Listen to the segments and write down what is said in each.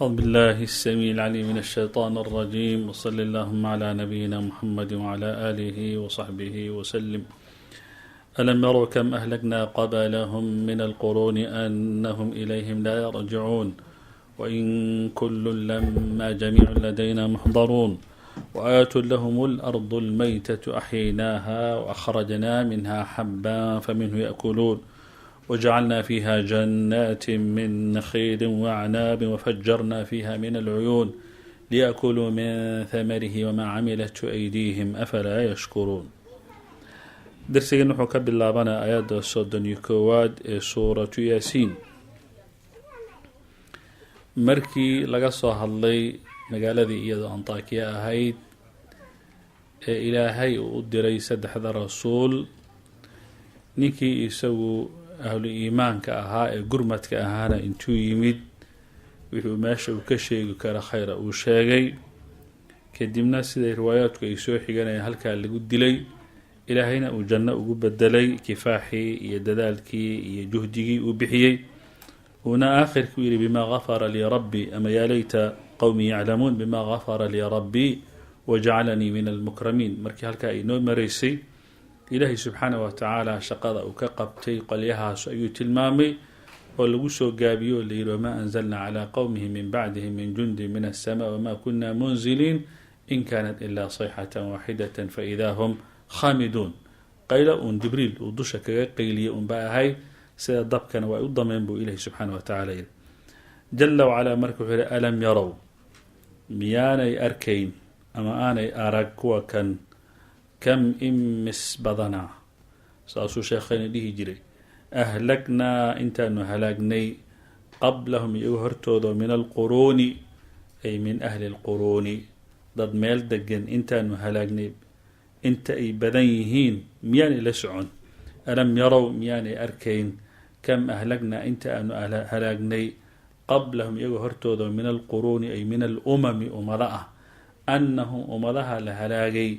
أعوذ بالله السميع العليم من الشيطان الرجيم وصلى اللهم على نبينا محمد وعلى آله وصحبه وسلم. ألم يروا كم أهلكنا قبلهم من القرون أنهم إليهم لا يرجعون وإن كل لما جميع لدينا محضرون وآية لهم الأرض الميتة أحييناها وأخرجنا منها حبا فمنه يأكلون وجعلنا فيها جنات من نخيل وأعناب وفجرنا فيها من العيون ليأكلوا من ثمره وما عملته أيديهم أفلا يشكرون. درسينا نحو كبلابنا آيات الصدن يكواد سورة ياسين markii laga soo hadlay magaaladii iyadoo Antakiya ahayd ee Ilaahay uu diray saddexda rasuul ninkii isagu ahlu iimaanka ahaa ee gurmadka ahaana intuu yimid wuxuu meesha uu ka sheegi kara khayra uu sheegay kadibna sida riwaayaadku ay soo xiganayaan halkaa lagu dilay Ilaahayna uu janno ugu bedelay kifaaxii iyo dadaalkii iyo juhdigii uu bixiyay هنا آخر كويري بما غفر لي ربي أما يا ليت قومي يعلمون بما غفر لي ربي وجعلني من المكرمين مركي هلكا إنو مريسي إلهي سبحانه وتعالى شقضا وكقبتي قليها سأيوت المامي ولغسو قابيو الليل وما أنزلنا على قومه من بعده من جند من السماء وما كنا منزلين إن كانت إلا صيحة واحدة فإذا هم خامدون قيل جبريل ودوشك قيلي باهي sida dabkana waa u dameen buu Ilaahay subhanahu wa ta'ala yiri jalla wa ala markuu yiri alam yaraw miyaanay arkayn ama aanay arag kuwa kan kam immis badana saasuu sheekhayn dhihi jiray ahlakna intaanu halaagnay qablahum iyagu hortooda min alquruni ay min ahli alquruni dad meel degan intaanu halaagnay inta ay badan yihiin miyaanay la socon alam yaraw miyaanay arkayn كم أهلكنا أنت أن هلاكني قبلهم يغهرتوا من القرون أي من الأمم أمراء أنهم أمراها لهلاكي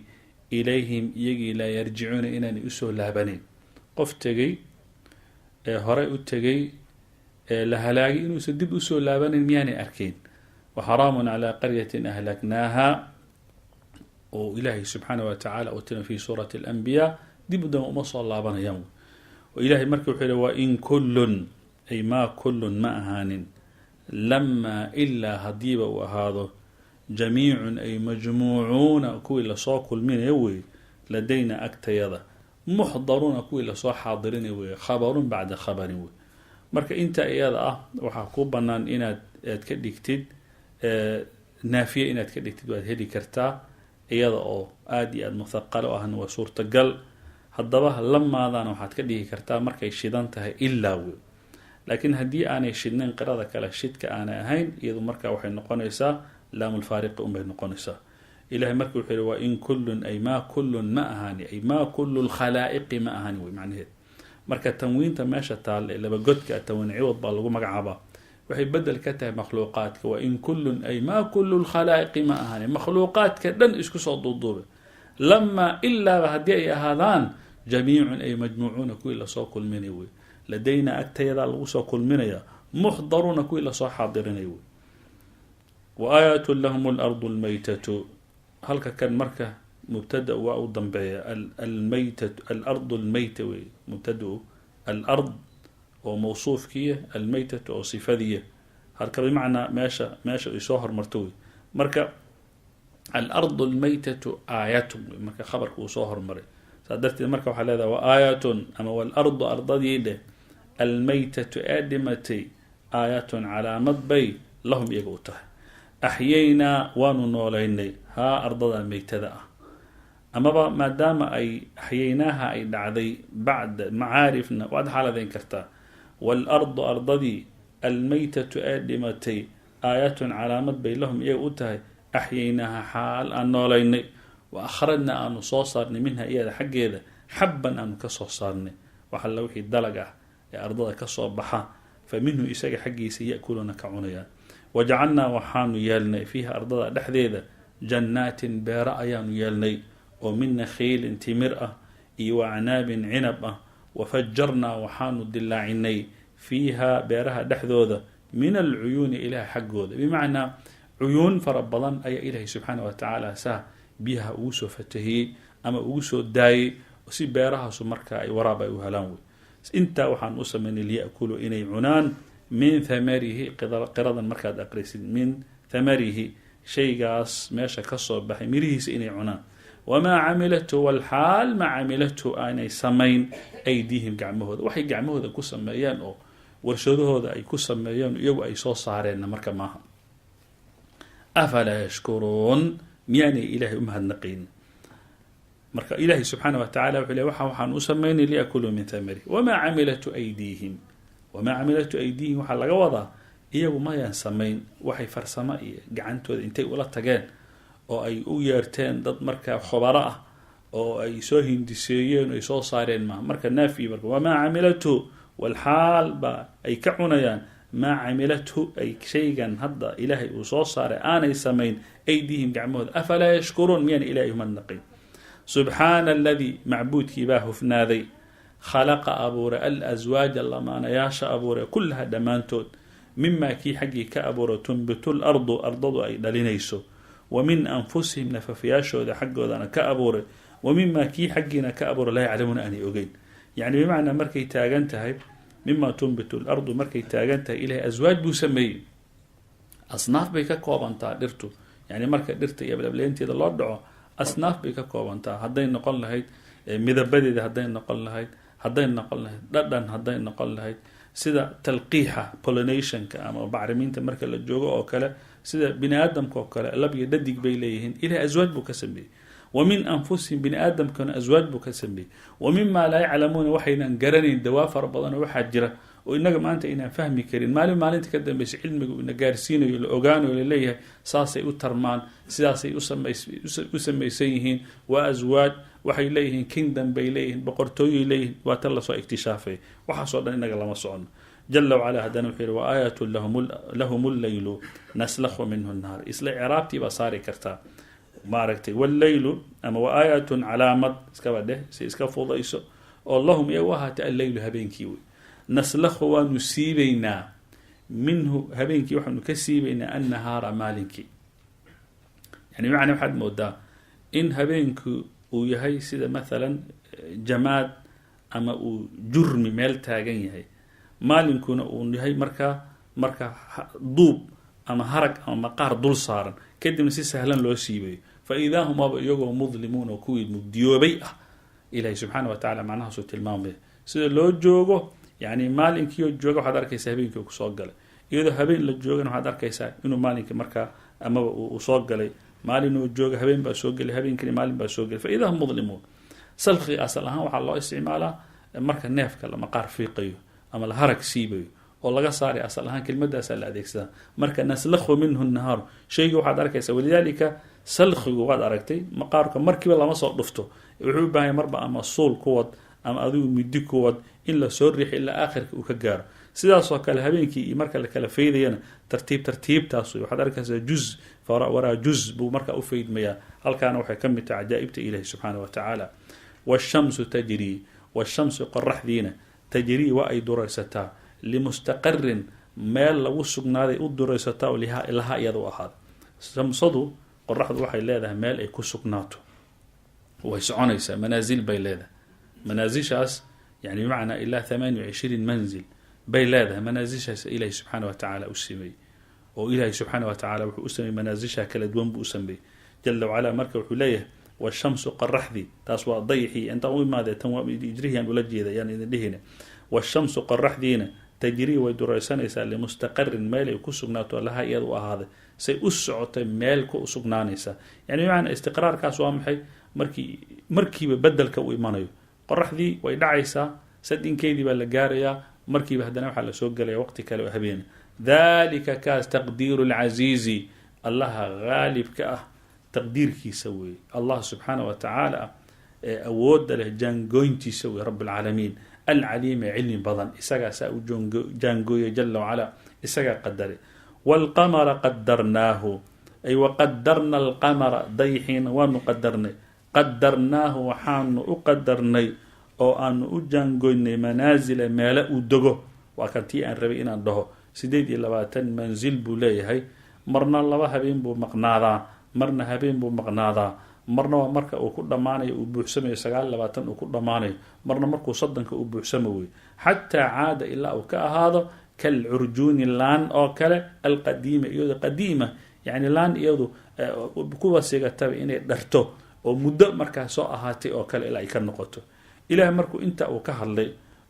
إليهم يجي لا يرجعون إنني أسه لهبنين قفتجي هراء التجي لهلاكي إنه سدب أسه لهبنين مياني أركين وحرام على قرية أهلكناها وإلهي سبحانه وتعالى أتنا في سورة الأنبياء دي بدأ مصر الله بنا يوم وإلهي مركب حلو وإن كل أي ما كل ما أهان لما إلا هديب وهذا جميع أي مجموعون كل صاق من يوي لدينا أكتيضا محضرون كل صاح حاضرين يوي خبر بعد خبر يوي مركب أنت إياذا وحكوبنا إن تكدكتد نافية إن تكدكتد وهذه كرتا إياذا أو آدي المثقل وهن وصورة قل haddaba lamaadana waxaad ka dhigi kartaa markay shidan tahay ilaa wey laakiin haddii aanay shidnayn qirada kale shidka aanay ahayn iyadu markaa waxay noqonaysaa laamul faariqi unbay noqonaysaa ilaahay markuu wuxuu yidhi waa in kullun ay maa kullun ma ahani ay maa kullu lkhalaa'iqi ma ahani wey macnaheed marka tanwiinta meesha taal ee laba godka tanwiin ciwad baa lagu magacaabaa waxay bedel ka tahay makhluuqaadka waa in kullun ay maa kullu lkhalaa'iqi ma ahani makhluuqaadka dhan isku soo duuduube lama ilaaba haddii ay ahaadaan جميع أي مجموعون كل صو كل من يوي لدينا أكتيدا لغوصو كل من يا محضرون كل صو حاضرين يوي وآيات لهم الأرض الميتة هل كان مركة مبتدأ وأو ضمبية الميتة الأرض الميتة مبتدأ الأرض وموصوف كيه الميتة أو صفادية هل كان بمعنى ماشا يصهر مرتوي مركة الأرض الميتة آيات مركة خبرك وصهر مري صدرت المركب وحلاذا وآيات أما والأرض أرضي له الميتة آدمتي آيات على مضبي لهم يقوته أحيينا ونوليني ها أرض الميتة أما ما دام أي أحييناها أي دعدي بعد معارفنا وعد حالة ذين كرتا والأرض أرضي الميتة آدمتي آيات على مضبي لهم يقوته أحييناها حال أنوليني وأخرجنا أن نصوصرني منها إياذا حقيذا حبا أن كصوصرني وحل وحي الدلقة أرضها كصوبحا فمنه إساق حقي سيأكلون كعنيا وجعلنا وحان يالني فيها أرضها دحذيذا جنات بارأيان يالني ومن نخيل تمرأة وعناب عنبة وفجرنا وحان الدلاعني فيها بارها دحذوذا min alcuyuuni ilaah xaggooda, bimacnaa cuyuun fara badan ayaa ilaahay subxaana wa tacaala saa biyaha ugu soo fatahiyey ama ugu soo daayey si beerahaasu markaa ay waraab ay u helaan wey. intaa waxaan u samaynay liyakuluu inay cunaan min thamarihi, qiradan markaad aqrisid min thamarihi, shaygaas meesha kasoo baxay mirihiisa inay cunaan. wamaa camilathu walxaal maa camilathu aanay samayn aydiihim gacmahooda, waxay gacmahooda ku sameeyeen oo warshadahooda ay ku sameeyeen iyagu ay soo saareenna marka maaha. afalaa yashkuruun, miyaanay ilaahay umahadnaqaynin. marka ilaahay subxaana wa tacala wuxuu le waxaan u samaynay liyakuluu min thamarihi wamaa camilatu aydiihim. wamaa camilatu aydiihim waxaa laga wadaa iyagu mayaan samayn, waxay farsamo iyo gacantooda intay ula tageen oo ay u yeerteen dad markaa khubaro ah oo ay soo hindiseeyeen o ay soo saareen maaha. marka naafi marka wamaa camilathu walxaal baa ay ka cunayaan maa camilathu ay shaygan hadda ilaahay uu soo saaray aanay samayn aydiihim gacmahooda. afalaa yashkuruun, miyaan ilaahay umahadnaqin. subxaana aladii macbuudkii baa hufnaaday khalaqa abuuray alaswaaja lamaanayaasha abuuray kullaha dhammaantood mimaa kii xaggii ka abuuray tunbitu lardu ardadu ay dhalinayso, wa min anfusihim nafafayaashooda xaggoodana ka abuuray, wa mimaa kii xaggiina ka abuuray laa yaclamuuna aanay ogeyn. yani bimacnaa markay taagan tahay mima tunbitu lardu markay taagan tahay ilahay aswaaj buu sameeyey, asnaaf bay ka koobantaa dhirtu. yani marka dhirta iyo ablableynteeda loo dhaco asnaaf bay ka koobantaa, hadday noqon lahayd midabadeeda, hadday noqon lahayd dhadhan, hadday noqon lahayd sida talqiixa pollinationka ama bacriminta marka la joogo oo kale, sida bini aadamka oo kale lab iyo dhadig bay leeyihiin. ilahay aswaaj buu ka sameeyey. wa min anfusihim bini aadamkana aswaaj buu ka sameeyey. wa mima laa yaclamuuna waxaynan garanayn dawaa fara badan oo waxaa jira oo inaga maanta inaan fahmi karin, maalinta ka dambeysa cilmigu ina gaarsiinayo, la ogaanayo, laleeyahay saasay u tarmaan, sidaasay u samaysan yihiin. waa aswaaj, waxay leeyihiin kingdom bay leeyihiin, boqortooyay leeyihiin, waa tan lasoo iktishaafay. waxaasoo dhan inaga lama socono. jala wacala haddana wuxuu yihi waaayatu lahum llaylu naslakhu minhu nahar. isla ciraabtii baa saari kartaa maaragtay walleylu ama waaayatun calaamad iskaba dheh si iska fudayso oo lahum iyagu ahaatay alleylu habeenkii wey. naslakhu waanu siibaynaa minhu habeenkii waxaanu ka siibaynaa annahaara maalinkii. yani macna waxaad moodaa in habeenku uu yahay sida mathalan jamaad ama uu jurmi meel taagan yahay, maalinkuna uu yahay marka duub ama harag ama maqaar dul saaran, kadibna si sahlan loo siibayo. fa idaa hum waaba iyagoo mudlimuun oo kuwii mugdiyoobay ah. ilahay subxaana wa tacala macnahaasuu tilmaamaya sida loo joogo. yani maalinkiioo jooga waxaad arkaysaa habeenkii uu kusoo galay, iyadoo habeen la joogana waxaad arkaysaa inuu maalinka markaa amaba uu soo galay. maalin uu jooga habeen baa soo gelay, habeenkani maalin baa soo gelay. fa idaa hum mudlimuun. salqiga asal ahaan waxaa loo isticmaalaa marka neefka la maqaar fiiqayo ama la harag siibayo oo laga saaray, asal ahaan kelmadaasaa la adeegsadaa. marka naslakhu minhu nahaaru, shayga waxaad arkaysaa. walidaalika salqigu waad aragtay maqaarka markiiba lama soo dhufto, wuxuu u baahanya marba ama suul kuwad ama adigu midi kuwad in la soo riixi ilaa aakhirka uu ka gaaro. sidaasoo kale habeenkii iyo marka la kala faydayana tartiibtaas waxaad arkaysaa juz waraa juz buu markaa u faydmayaa. halkaana waxay ka mid tahay cajaa'ibta ilahi subxaana wa tacaala. washamsu tajrii, washamsu qoraxdiina tajrii waa ay duraysataa limustaqarin meel lagu sugnaaday u duraysataa oo lahaa iyada u ahaada. shamsadu qoraxdu waxay leedahay meel ay ku sugnaato, way soconaysaa, manaasil bay leedahay. manaasishaas yani bimacnaa ilaa 28 manzil bay leedahay. manaasishaas ilaahi subxaana wa tacaala u sameeyey, oo ilaahi subxaana wa tacala wuxuu u sameeyey manaasisha kala duwan buu u sameeyey jala wacala. marka wuxuu leeyahay washamsu qoraxdii, taas waa dayxii intaan u imaadee tan waa ijrihian ula jeeda yaan idin dhihina. washamsu qoraxdiina tajrii way duraysanaysaa limustaqarin meel ay ku sugnaato laha iyada u ahaaday, say u socotay meel ku sugnaanaysaa. yani bimacnaa istiqraarkaas waa maxay? markiiba bedelka u imanayo. qoraxdii way dhacaysaa, sadinkeedii baa la gaarayaa, markiiba haddana waxaa lasoo gelaya waqti kale oo habeena. dalika kaas taqdiiru lcasiizi, allaha haalibka ah taqdiirkiisa weeye. allah subxaana wa tacaala ee awooda leh jaangoyntiisa weye rabb alcaalamiin. alcaliim ee cilmi badan, isagaa saa u jaangooya jala wacala, isagaa qadare. waalqamara qadarnaahu, ay waqadarna alqamara, dayxiina waanu qadarnay. qadarnaahu waxaanu u qadarnay oo aanu u jaangoynay manaasila meelo uu dego. waa kan tii aan rabay inaan dhaho 28 manzil buu leeyahay, marna 2 habeen buu maqnaadaa, marna habeen buu maqnaadaa, marna waa marka uu ku dhammaanayo uu buuxsamayo 29 uu ku dhammaanayo, marna markuu 30 uu buuxsamo wey, xataa caada ilaa uu ka ahaado kalcurjuuni laan oo kale alqadiima, iyado qadiima yani laan iyadu kuwa sigataba inay dharto oo muddo markaa soo ahaatay oo kale ilaa ay ka noqoto. ilaahay markuu inta uu ka hadlay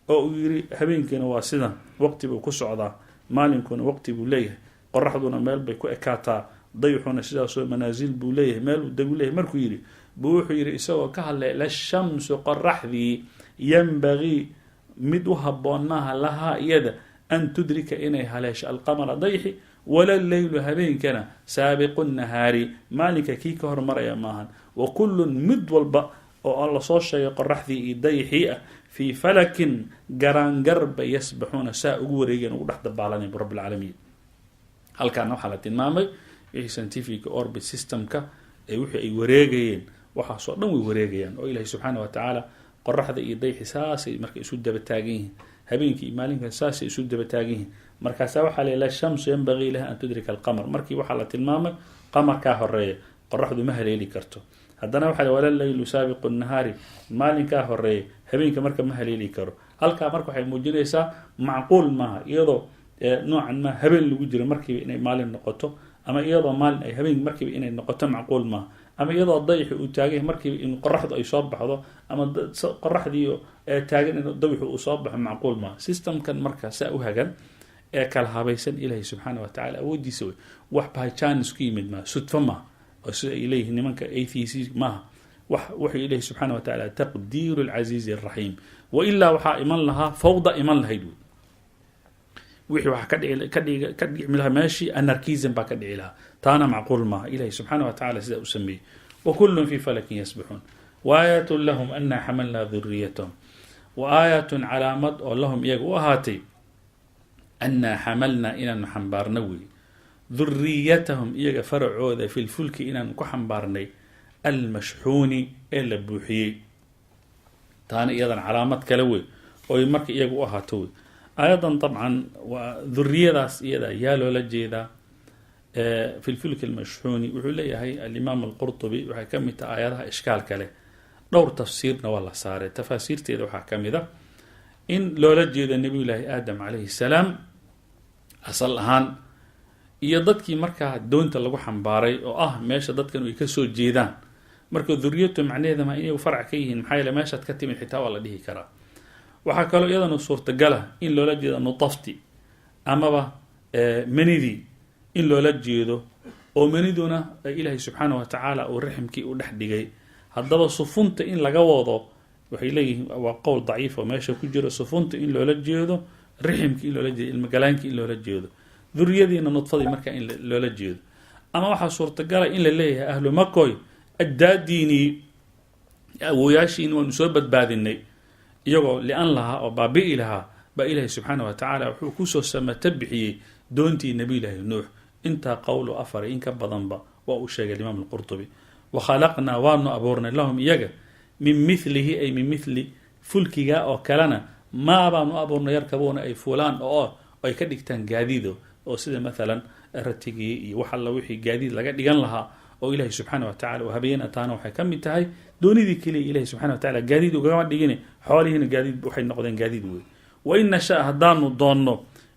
oo uu yiri habeenkiina waa sidan waqti buu ku socdaa, maalinkuna waqti buu leeyahay, qoraxduna meel bay ku ekaataa, dayuxuna sidaasoo manaasil buu leeyahay, meel uu degu leeyahay markuu yidhi buu wuxuu yidhi isagoo ka hadlay lashamsu qoraxdii yanbagii mid u haboonaha lahaa iyada an tudrika inay haleesho alqamara dayxi wala leylu habeenkana saabiqu nahaari maalinka kii ka hormaraya maahan, wa kullun mid walba oo la soo sheegay qoraxdii iyo dayxii ah fii falakin garaangar bay yasbaxuuna saa ugu wareegeen ugu dhex dabaalanay bu rabbi alcaalamiin. halkaana waxaa la tilmaamay wixii scientific orbit systemka ee wixii ay wareegayeen waxaasoo dhan way wareegayaan oo ilaahay subxaana wa tacaala qoraxda iyo dayxi saasay marka isu daba taagan yihiin, habeenkii iyo maalinka saasay isu daba taagan yihiin. markaasaa waxaa la shamsu yanbagii laha an tudrika alqamar, markii waxaa la tilmaamay qamarkaa horeeya qoraxdu ma haleeli karto. haddana waxaa wala leylu saabiqu nahaari maalinkaa horeeya habeenka marka ma haleeli karo. halkaa marka waxay muujinaysaa macquul maaha iyadoo noocan ma habeen lagu jiro markiiba inay maalin noqoto, ama iyadoo maalin ay habeen markiiba inay noqoto macquul maaha, ama iyadoo dayxi uu taagay markiiba in qoraxdu ay soo baxdo, ama qoraxdii taagan in dayxu uu soo baxo macquul maaha. systemkan marka saa u hagan ee kala habaysan ilaahay subxaana wa tacaala awoodiisa wey, wax bahjaanis ku yimid maaha, sudfo maaha oo sida ay leeyihiin nimanka atheist maaha, wuxuu ilaahay subxaana wa tacaala taqdiiru alcasiizi alraxiim. wailaa waxaa iman lahaa fawda iman lahayd wey, wixii waxaa ka dhicmi lahaa meeshii anarchism baa ka dhici lahaa, taana macquul maaha. ilaahay subxaana wa tacala sidaa u sameeyey. wakullun fii falakin yasbixuun waaayatun lahum anaa xamalnaa duriyatahum, wa aayatun calaamad oo lahum iyaga u ahaatay anaa xamalnaa inaanu xambaarna wey duriyatahum iyaga faracooda fi lfulki inaanu ku xambaarnay almashxuuni ee la buuxiyey, taana iyadan calaamad kale wey oo marka iyaga u ahaato wey. aayadan dabcan waa duriyadaas iyada yaa loola jeedaa fi lfulki almashxuuni. wuxuu leeyahay alimaam alqurtubi waxay ka mid tahay aayadaha ishkaalka leh, dhowr tafsiirna waa la saaray. tafaasiirteeda waxaa ka mid a in loola jeedo nabiy llaahi aadam calayhi salaam asal ahaan, iyo dadkii markaa doonta lagu xambaaray oo ah meesha dadkan ay kasoo jeedaan. marka duriyatu macnaheeda ma inay farac ka yihiin, maxaa yeele meeshaad ka timid xitaa waa la dhihi karaa. waxaa kaloo iyadana suurtagala in loola jeedo nutafti amaba manidii in loola jeedo, oo maniduna ilaahay subxaana wa tacaala uu raximkii u dhex dhigay. haddaba sufunta in laga wado waxay leeyihiin waa qowl daciif oo meesha ku jiro, sufunta in loola jeedo, riximkii in loola jeedo, ilmagalaankii in loola jeedo, duriyadiina nudfadii markaa in loola jeedo. ama waxaa suurtagala in la leeyahay ahlu makoy addaadiinii awooyaashiin waanu soo badbaadinay iyagoo lian lahaa oo baabi'i lahaa baa ilaahay subxaana wa tacaala wuxuu kusoo samata bixiyey doontii nabiyllaahi nuux. intaa qowlo afar in ka badanba waa uu sheegay imaam alqurtubi. wakhalaqnaa waanu abuurnay lahum iyaga min milihi ay min mili fulkiga oo kalena maa baanu abuurnay yarkabuuna ay fuulaan oo ay ka dhigtaan gaadiido, oo sida maalan ratigii iyo wax alla wixii gaadiid laga dhigan lahaa oo ilaahay subxaana wa tacala habeena taana waxay ka mid tahay doonidii keliya ilahay subxana wa tacala gaadiid ugama dhigin, xoolihiina gaadiid waxay noqdeen gaadiid wey. wain nasha haddaanu doonno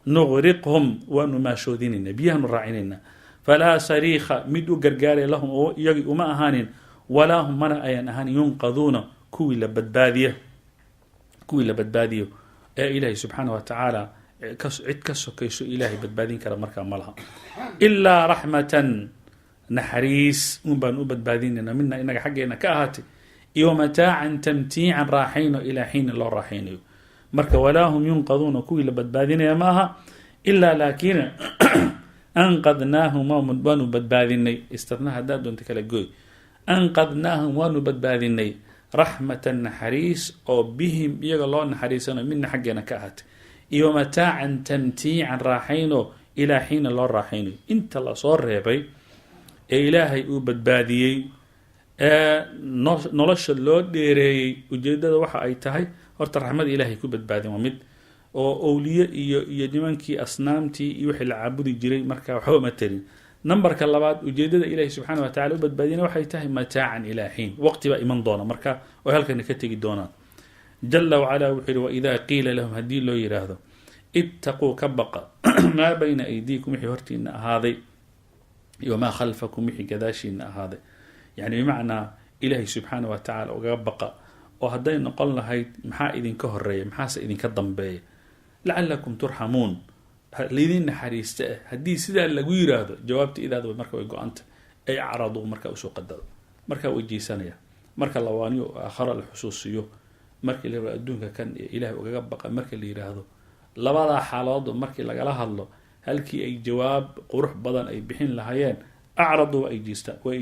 nuqriqhum waanu maashoodinayna, biyahaanu raacinayna, falaa sariikha mid u gargaaraya lahum oo iyagii uma ahaanin, walaa hum mana ayan ahaan yunqaduuna kuwii la badbaadiyo ee ilaahay subxaana wa tacaala cid ka sokayso ilaahay badbaadin kara markaa ma laha. ilaa raxmatan naxariis un baan u badbaadinayna mina inaga xaggeena ka ahaatay, iyo mataacan tamtiican raaxayno ilaa xiina loo raaxaynayo. marka walaa hum yunqaduuna kuwii la badbaadinaya ma aha, ilaa laakina anqadnaahum waanu badbaadinay, istadna haddaad doonta kala gooy, anqadnaahum waanu badbaadinay raxmatan naxariis oo bihim iyaga loo naxariisano mina xaggeena ka ahaatay, iyo mataacan tamtiican raaxayno ilaa xiina loo raaxaynayo. inta lasoo reebay ee ilaahay uu badbaadiyey ee nolosha loo dheereeyey, ujeedada waxa ay tahay horta raxmada ilaahay ku badbaadin waa mid, oo awliye iyo nimankii asnaamtii iyo wixii la caabudi jiray marka waxba ma tarin numberka labaad ujeedada ilaahay subxaana wa tacala u badbaadina waxay tahay mataacan ilaa xiin waqti baa iman doona marka oo halkana ka tegi doonaan jala wacalaa wuxuu yihi waidaa qiila lahum haddii loo yidhaahdo ittaquu ka baqa maa bayna aydiikum wixii hortiina ahaaday iyo maa khalfakum wixii gadaashiina ahaaday yani bimacnaa ilaahay subxaana wa tacala ugaga baqa oo hadday noqon lahayd maxaa idinka horeeya maxaase idinka dambeeya lacalakum turxamuun laydin naxariista ah haddii sidaa lagu yiraahdo jawaabta idaada marka way go-anta ay caradu marka usoo qadaro marka way jeesanaya marka lawaaniyo aakhara la xusuusiyo markii la adduunka kan ilaahay ugaga baqa marka la yiraahdo labada xaaladood markii lagala hadlo halkii ay jawaab qurux badan ay bixin lahaayeen acradu way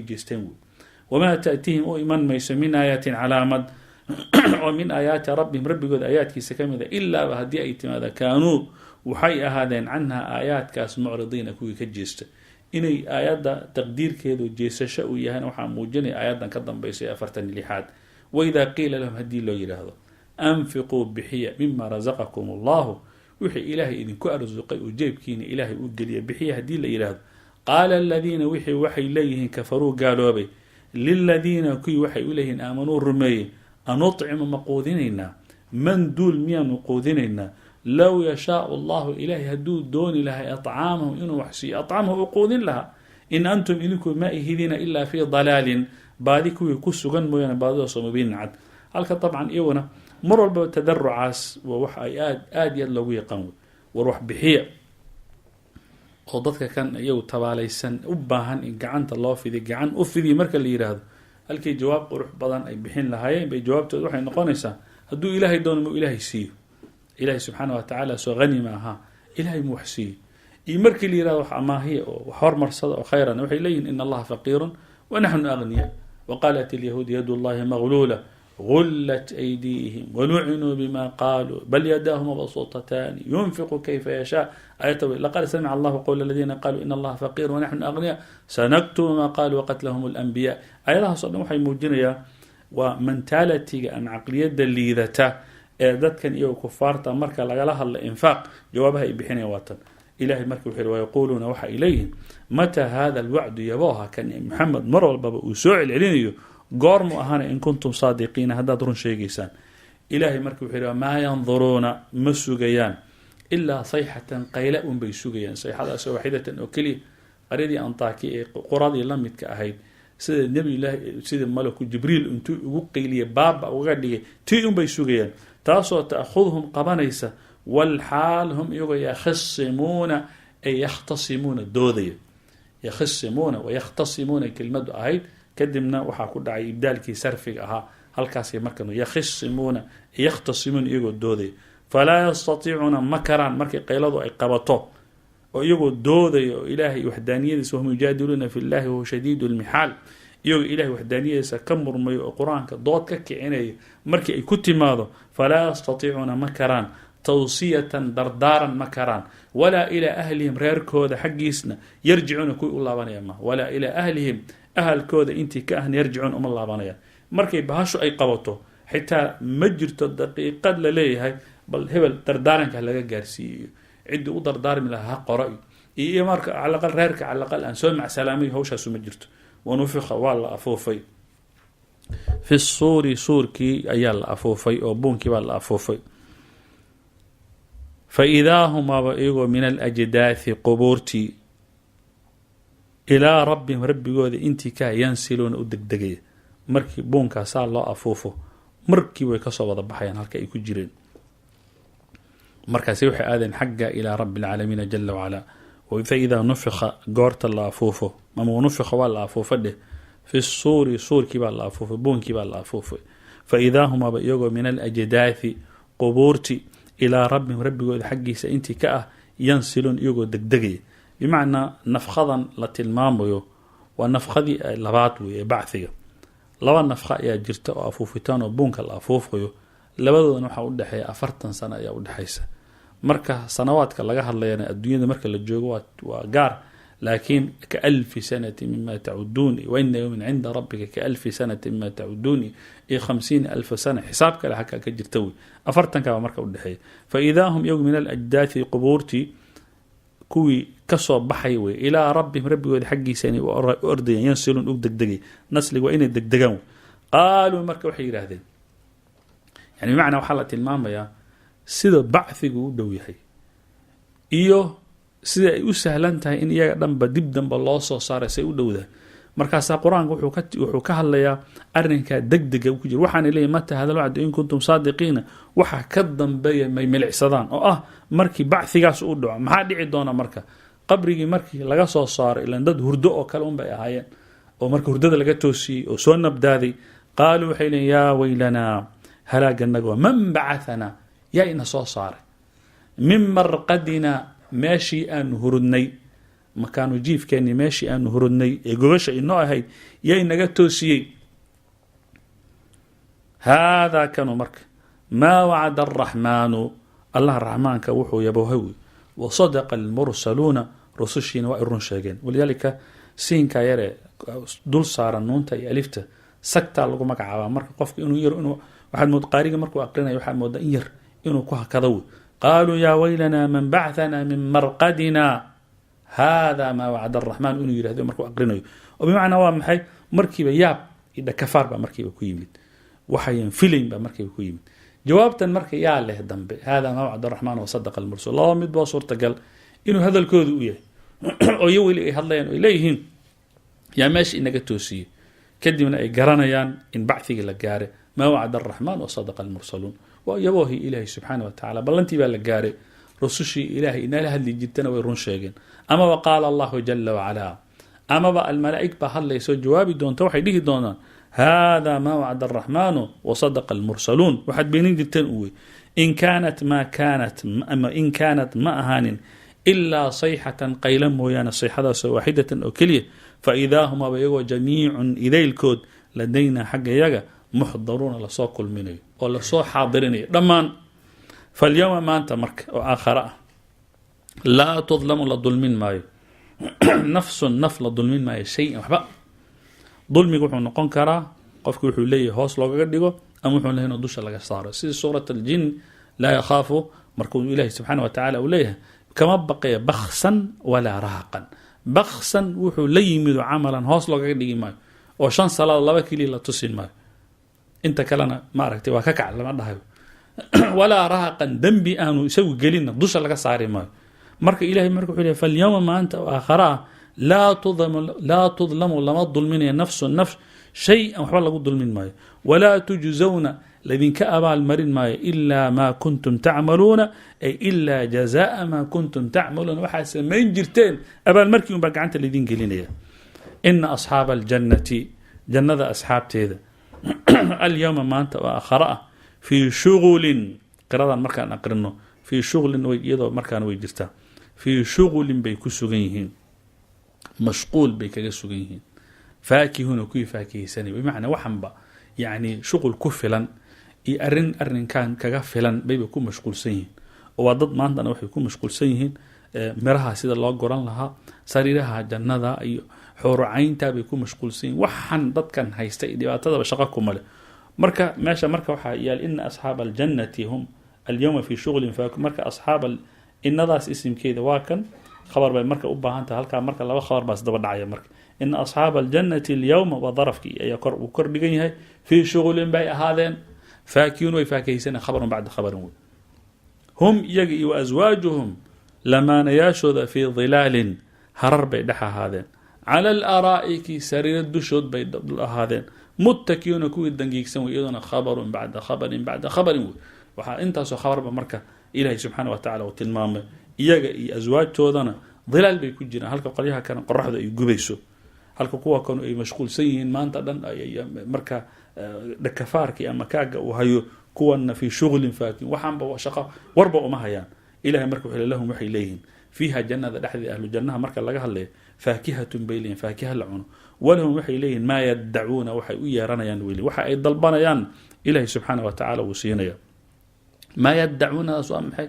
jeesteen wamaa ta'tihim u iman mayso min aayatin calaamad oo min aayaati rabbihim rabbigooda aayaadkiisa ka mida ilaaba haddii ay timaada kaanuu waxay ahaadeen canha aayaadkaas mucridiina kuwii ka jeesta inay aayadda taqdiirkeedu jeesasho uu yahayna waxaa muujinaya aayaddan ka dambaysa 46aad waidaa qiila lahum haddii loo yidhaahdo anfiquu bixiya mima rasaqakum allahu wixii ilaahay idinku arsuqay uu jeebkiina ilaahay u geliya bixiya haddii la yidhaahdo qaala aladiina wixii waxay leeyihiin kafaruu gaaloobay liladiina kuwii waxay u leeyihiin aamanuu rumeeyey anuطcimu ma quudinaynaa man duul miyaanu quudinaynaa low yashaau allahu ilaahay hadduu dooni lahay aطcaamahum inuu wax siiyo aطcamahu u quudin lahaa in antum idinku ma ihidina ilaa fii dalaalin baadi kuwii ku sugan mooyaane baadidaasoo mubiinin cad halka dabcan iyaguna mar walbaba tadarucaas waa wax ay aad iyo aad loogu yaqaan war wax bixiya oo dadka kan iyagu tabaalaysan u baahan in gacanta loo fidiy gacan u fidiy marka la yidhaahdo halkii jawaab qurux badan ay bixin lahaayeen bay jawaabtooda waxay noqonaysaa hadduu ilaahay doono mu ilaahay siiyo ilaahay subxaana wa tacaala soo hani ma ahaa ilaahay mu wax siiyo iyo markii la yihahdo wax amaahiya oo wax hormarsada oo khayran waxay leeyihin in allaha faqiirun wanaxnu agniya waqaalat ilyahuud yadu llahi magluula غلت أيديهم ولعنوا بما قالوا بل يداه مبسوطتان ينفق كيف يشاء لقد سمع الله قول الذين قالوا إن الله فقير ونحن أغنياء سنكتب ما قالوا وقتلهم الأنبياء أيضا صدق waxay muujinaya waa mentality an caqliyada liidata ee dadkan iyo kufaarta marka lagala hadlo infaaq jawaabaha ay bixinayaan waatan ilaahay markii wuxuu yiri yaquluuna waxa ilayhi mata hada alwa'd yabaha kan Muhammad mar walba uu soo celcelinayo goormu ahaana in kuntum saadiqiina haddaad run sheegaysaan ilaahay markii wuxuu yidhi maa yanduruuna ma sugayaan ilaa sayxatan qayla unbay sugayaan sayxadaasoo waaxidatan oo keliya qaryadii antaki ee qoradii la midka ahayd sida nebilahi sida malaku jibriil intuu ugu qayliya baaba uga dhigay tii unbay sugayaan taasoo ta'khudhum qabanaysa walxaal hum iyagoo yakhasimuuna ay yakhtasimuuna doodaya yakhasimuuna wayakhtasimuuna kelmadu ahayd kadibna waxaa ku dhacay ibdaalkii sarfiga ahaa halkaasay markan yakhasimuuna yakhtasimuuna iyagoo doodaya falaa yastatiicuuna ma karaan markay qayladu ay qabato oo iyagoo doodaya oo ilaahay waxdaaniyadiisa wahum yujaadiluuna fi llahi wahuwa shadiidu lmixaal iyagoo ilaahay waxdaaniyadiisa ka murmayo oo qur-aanka dood ka kicinaya markii ay ku timaado falaa yastatiicuuna ma karaan tawsiyatan dardaaran ma karaan walaa ilaa ahlihim reerkooda xaggiisna yarjicuuna kuwii u laabanaya ma walaa ilaa ahlihim ahalkooda intii ka ahna yarjicuun uma laabanayaan markay bahasho ay qabato xitaa ma jirto daqiiqad la leeyahay bal hebel dardaaranka laga gaarsiiyo ciddii u dardaarmi lahaa ha qoro iyo marka calaqal reerka calaqal aan soo macsalaamay hawshaasu ma jirto wanufiqa waa la afuufay fi suuri suurkii ayaa la afuufay oo buunkii baa la afuufay fa idaa humaaba iyagoo min alajdaathi qubuurtii ilaa rabbihim rabbigooda intii ka yansiluuna u degdegaya markii buunkaasaa loo afuufo markii way kasoo wada baxayaan halka ay ku jireen markaasi waxay aadeen xagga ilaa rabbi alcaalamiina jala wacalaa fa idaa nufika goorta la afuufo ama nufika waa la afuufo dheh fi suuri suurkii baa la afuufay buunkii baa la afuufay fa idaa humaaba iyagoo min alajdaathi qubuurti ilaa rabbihim rabbigooda xaggiisa intii ka ah yansiluun iyagoo degdegaya bimacnaa nafkadan la tilmaamayo waa nafkadii labaad wey ee bachiga laba nafka ayaa jirta oo afuufitaan oo buunka la afuufayo labadoodan waxaa udhexeeya 40 sano ayaa udhexaysa marka sanawaadka laga hadlayana adduunyada marka la joogo waa gaar لكن كألف سنة مما تعدون وإن يوم عند ربك كألف سنة مما تعدون 50,000 سنة حسابك لحكا كجرتوي أفرتن كما مركا ودحي فإذا هم يوم من الأجداث قبورتي كوي كسو بحيوي إلى ربهم ربي ودي حقي ساني وأرضي ينسلون أبدك دقي نسلي وإن الدقدقون قالوا مركا وحي هذين يعني بمعنى وحالة الماما يا سيدا بعثيقو دويحي إيوه sida ay u sahlan tahay in iyaga dhanba dib danba loo soo saaray say u dhowda markaasaa qur-aanka wuxuu ka hadlayaa arrinkaa degdega ku jira waxaana leeyahy mata hadal wacdu in kuntum saadiqiina waxa ka dambeeya may milicsadaan oo ah markii bacthigaas u dhaco maxaa dhici doona marka qabrigii markii laga soo saaray ilaan dad hurdo oo kale unbay ahaayeen oo marka hurdada laga toosiyey oo soo nabdaaday qaaluu waxay leeyiin yaa weylanaa halaaganaga waa man bacathana yaa ina soo saaray min marqadina meeshii aanu hurudnay makaanu jiifkeennii meeshii aanu hurudnay ee gogasha inoo ahayd yay naga toosiyey haadaa kanu marka maa wacada araxmaanu allah raxmaanka wuxuu yaboohawi wasadaqa almursaluuna rusushiina waa ay run sheegeen walidaalika siinkaa yaree dul saaran nuunta iyo alifta sagtaa lagu magacaabaa marka qofka inuu yar inuu waxaad mood qaariga markuu aqrinayo waxaad moodaa in yar inuu ku hakado wey قالوا يا ويلنا من بعثنا من مرقدنا هذا ما وعد الرحمن إنه يرهده مركو أقرنه وبمعنى وامحي مركبة ياب إذا كفار بمركبة كويمد وحيا فيلم بمركبة كويمد جوابتا مركب يا له دنب هذا ما وعد الرحمن وصدق المرسل الله مد بصور تقل إنه هذا الكود وياه ويولي هذا إليهم يا ماشي إنك توسي كدمنا قرنيان إن بعثي لقاره ما وعد الرحمن وصدق المرسلون ويبوهي إلهي سبحانه وتعالى بل أنت بالقارئ رسوشي إلهي إنا لها اللي جدتنا ويرون شيئا أما وقال الله جل وعلا أما بقى الملائكة بحل يسوي جوابي دون توحي ليه دونا هذا ما وعد الرحمن وصدق المرسلون وحد بينين جدتنا قوي إن كانت ما أهان إلا صيحة قيلا مويانا صيحة واحدة أو كلية فإذا هما بيقوا جميع إذا الكود لدينا حق يجا محضرون لسوق المني ولا سو حاضرين ضمان فاليوم ما أنت مرك وآخر لا تظلم لظلم ما نفس النفل ظلم ما شيء وحبا ظلم يقول نقون كرا قف يقول لي هوس لو قديغو ام يقول هنا دوش لغا صار سي سوره الجن لا يخاف مركوب الله سبحانه وتعالى وليه كما بقي بخسا ولا رهقا بخسا وحو ليمد عملا هوس لو قديغي ما او شان صلاه لبا كلي لا تسين ما انت كلنا ما ركتي waa ka kac lama dhahayo wala rahaqan dambi aanu isagu gelin dusha laga saari ma marka ilaahay markuu xilay fal yawma ma anta aakhara la tudlamu lama dulmin nafs shay'an waxba lagu dulmin maayo wala tujzauna ladinka abal marin maayo illa ma kuntum ta'maluna ay illa jazaa ma kuntum ta'maluna waxa sameyn jirteen abal markii un ba gacanta ladin gelinaya inna ashaabal jannati jannada ashaabteeda اليوم ما أنت وآخرة في شغل قراءة مركان أقرنه في شغل ويضع مركان ويجرتا في شغل بيكسوغيهن مشغول بيكسوغيهن فاكهون وكي فاكه سني بمعنى وحنبا يعني شغل كفلا أرن كان كغفلا بيكون مشغول سيهن وضد ما أنت وحي يكون مشغول سيهن مرها سيد الله قران لها سريرها جنة أي حور عينتا بيكون مشغول سين وحن ضد كان هيستي دباتها بشقاكم ماله مركا ماشا مركا وحا يال إن أصحاب الجنة هم اليوم في شغل فاكم مركا أصحاب إن ذاس اسم كيدا واكن خبر باي مركا أبا هانتا هلكا مركا لو خبر بس دبا دعايا مركا إن أصحاب الجنة اليوم وظرف كي وكر بيجي في شغل باي هذين فاكيون ويفاكيسين خبر بعد خبر هم يجي وأزواجهم لما نياشد في ظلال هرر بيدحا هذين على الأرائك سرير الدشود بيد هذين متكئون كوي دنجيكسن ويدنا خبر بعد خبر بعد خبر وحا انت سو خبر بمركه إلهي سبحانه وتعالى وتلمام iyaga iyo azwaajtoodana dhilaal bay ku jiraan halka qolyaha kan qorraxda ay gubayso halka kuwa kan ay mashquulsan yihiin maanta dhan ay marka dhakafaarki ama kaaga uu hayo kuwana fi shughulin faakin waxaan ba shaqo warba uma hayaan ilaahay marka wuxuu leeyahay waxay leeyihiin fiha jannada dhaxdi ahlu jannaha marka laga hadlayo faakihatun bayliin faakiha la'un walahum waxay leeyihiin ma yad'uuna waxay u yeeranayaan wili waxa ay dalbanayaan ilaahay subhanahu wa ta'ala uu siinaya ma yad'uuna aswamhay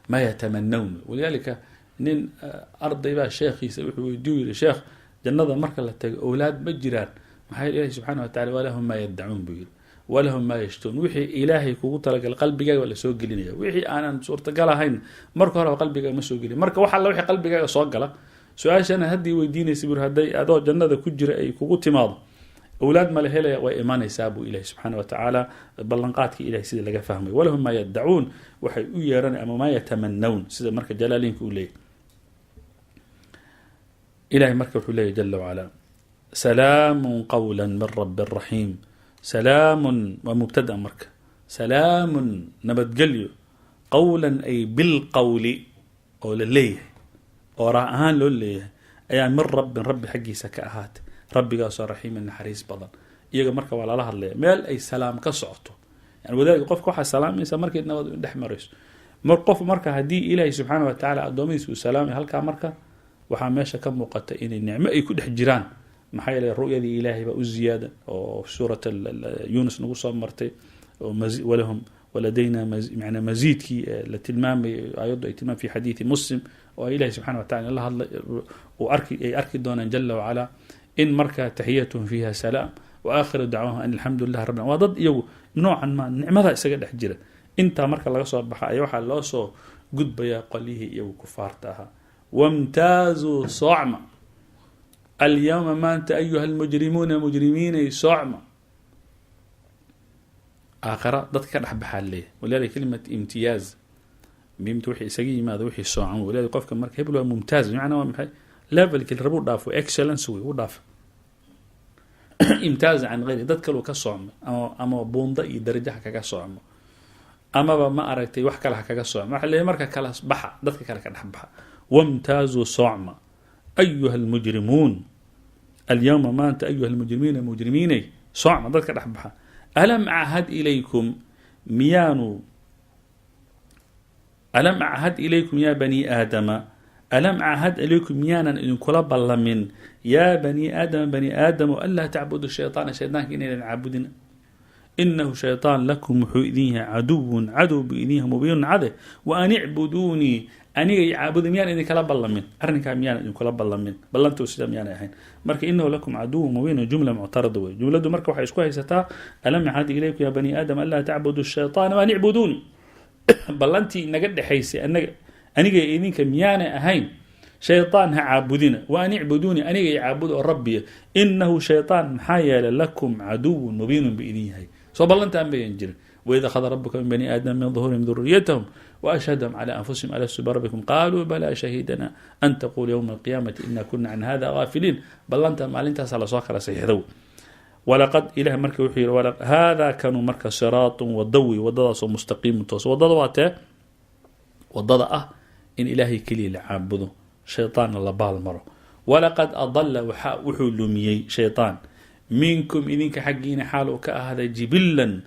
ما يتمنون ولذلك nin arday baa sheekhiisa wuxuu weydiiyu yidhi sheekh jannada marka la tago owlaad ma jiraan maxaa ilahi subxaana wa tacala walahum maa yaddacuun buu yidhi walahum maa yashtuun wixii ilaahay kugu talagalay qalbigaaga waa lasoo gelinaya wixii aanan suurtagal ahayn marka horeba qalbigaaga ma soo gelin marka wax alla wixii qalbigaaga soo gala su-aashana haddii weydiinaysa bur hadday adoo jannada ku jira ay kugu timaado owlaad mala helaya way imanaysaa buu ilahi subxaana wa tacaala ballanqaadkii ilahay sida laga fahmay walahum maa yaddacuun waxay u yeeran ama maa yatamanawun sida marka jalaaliinka uu leeyahy ilahay marka wuxuu leeyahy jala wacala salaamu qawla min rabi raxiim salaamun waa mubtada marka salaamun nabadgelyo qawlan ay bilqawli oo la leeyahay oo raa ahaan loo leeyahay ayaa min rabbin rabbi xaggiisa ka ahaatay rabbigaasoo raxiimin naxariis badan iyaga marka waa lala hadlaya meel ay salaam ka socoto yani wadaadka qofka waxaa salaamaysa markay nabad dhex marayso qof marka haddii ilaahay subxaana wa tacaala addoommadiisa uu salaamay halkaa marka waxaa meesha ka muuqata inay nicmo ay ku dhex jiraan maxaa yeelay ru'yadii ilaahay baa u ziyaada oo suurat yunus nagu soo martay walahum waladayna mana masiidkii la tilmaamay ayaddu ay tilmaam fi xadiidi muslim oo ilahi subxana wa tacala la hadlay ay arki doonaan jala wacala in markaa taxiyatuhum fiiha salaam wa aakhiru dacwaahum an alxamdu lilah rabbi waa dad iyagu noocan ma nicmadaa isaga dhex jira intaa marka laga soo baxa ayaa waxaa loo soo gudbayaa qolyihii iyagu kufaarta ahaa wamtaazuu soocma alyawma maanta ayuha almujrimuuna mujrimiinay soocma aakhira dadka ka dhexbaxaa leeyahy walidalika kalimat imtiyaaz mimta wixii isaga yimaado wixii soocan walidalika qofka marka hebel waa mumtaaz bimacnaa waa maxay levelkii rabuu dhaafo excellence wey u dhaaf imtaaza can hayri dad kaleu ka soocmo ama buunda iyo darajo ha kaga soocmo amaba ma aragtay wax kale ha kaga soocmo waxa leeyahy marka kala baxa dadka kale ka dhex baxa wamtaazuu soocma ayuha almujrimuun alyawma maanta ayuha almujrimiina mujrimiinay soocma dadka dhex baxa alam ahad ilaykum ya bani aadama alam ahad ilaykum miyaanan idinkula ballamin yaa bani aadama bani aadamo anlaa tacbudu shayطaana shaydaanka inaydan caabudin inahu shayطaan lakum wuxuu idin yahay caduwun cadow bu idin yahay mubiinun cade wa an icbuduunii aniga i caabuda miyaan idinkala ballamin arrinkaa miyaan idinkula ballamin ballantuu sida miyaanay ahayn marka inahu lakum caduwun mubiinun jumla muctarada wey jumladu marka waxay isku haysataa alam ahad ilaykum ya bani aadama anlaa tacbudu shayطaana wa an icbuduunii ballantii naga dhexaysay aniga idinka miyaanay ahayn shayطaan ha caabudina wa an icbuduunii aniga i caabuda oo rabbiya inahu shayطaan maxaa yeelay lakum caduwun mubiinun ba idin yahay soo ballantaan bayan jirin waid akhada rabuka min bani aadama min duhuurihim duriyatahum waashhadahum cala anfusihim alastu birabbikum qaluu balaa shahidana an taqulu ywma alqiyaamati ina kuna can hada gaafiliin ballantaan maalintaasa lasoo kala saxiixdow walaqad ilah marka wuxuu yihi hada kanuu marka siraatun wadawi wadadaasoo mustaqiimun toos wadada waa tee wadada ah in ilaahay keliya la caabudo shayطaanna la baal maro walaqad adala wuxuu lumiyey shayطaan minkum idinka xaggiina xaal uu ka ahaaday jibilan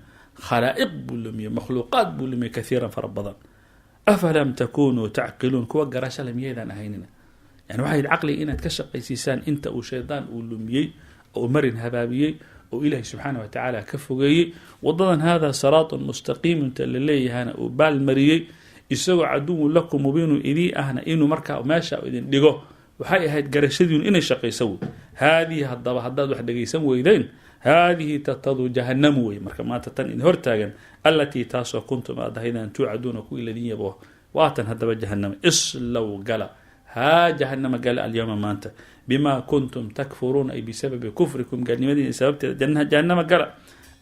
khalaa'iq buu lumiyey makhluuqaad buu lumiyey kaiiran fara badan afalam takunuu tacqiluun kuwa garashale miyaydaan ahaynina yani waxay caqliga inaad ka shaqaysiisaan inta uu shaydaan uu lumiyey oo marin habaabiyey oo ilaahay subxaana wa tacaala ka fogeeyey wadadan hada siraatun mustaqiimunta la leeyahana uu baalmariyey isagoo caduwun lakum mubiinun idii ahna inuu markaa meesha idin dhigo waxay ahayd garashadiinu inay shaqayso wey haadihi haddaba haddaad wax dhegaysan weydeen haadihi tatadu jahannamu wey marka maanta tan idin hortaagan allatii taasoo kuntum aad ahaydaan tuucaduuna kuwii ladin yabo waatan haddaba jahannama islow gala haa jahannama gala alyawma maanta bimaa kuntum takfuruuna ay bisababi kufrikum gaalnimadiina sababteeda jahannama gala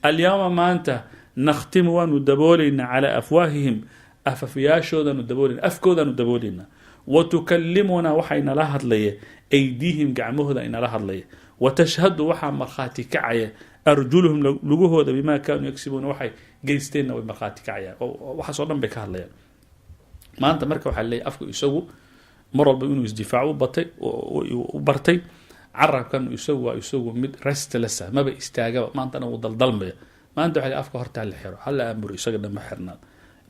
alyawma maanta nakhtimu waanu dabooleynaa calaa afwaahihim afafyaashoodanu dabooleyna afkoodaanu dabooleynaa watukallimunaa waxaa inala hadlaya aydiihim gacmahooda inala hadlaya watashhadu waxaa markhaati kacaya arjuluhum lugahooda bimaa kaanuu yagsibuuna waxay geysteenna way markhaati kacayaan waxaasoo dhan bay ka hadlayaan maanta marka waxaa leeyahy afku isagu mar walba inuu isdifaac u bartay carabkan isagu waa isagu mid restlessa maba istaagaba maantana wuu daldalmaya maanta waxaa afka hortaa la xiro hala aamuro isaga dhanma xirnaad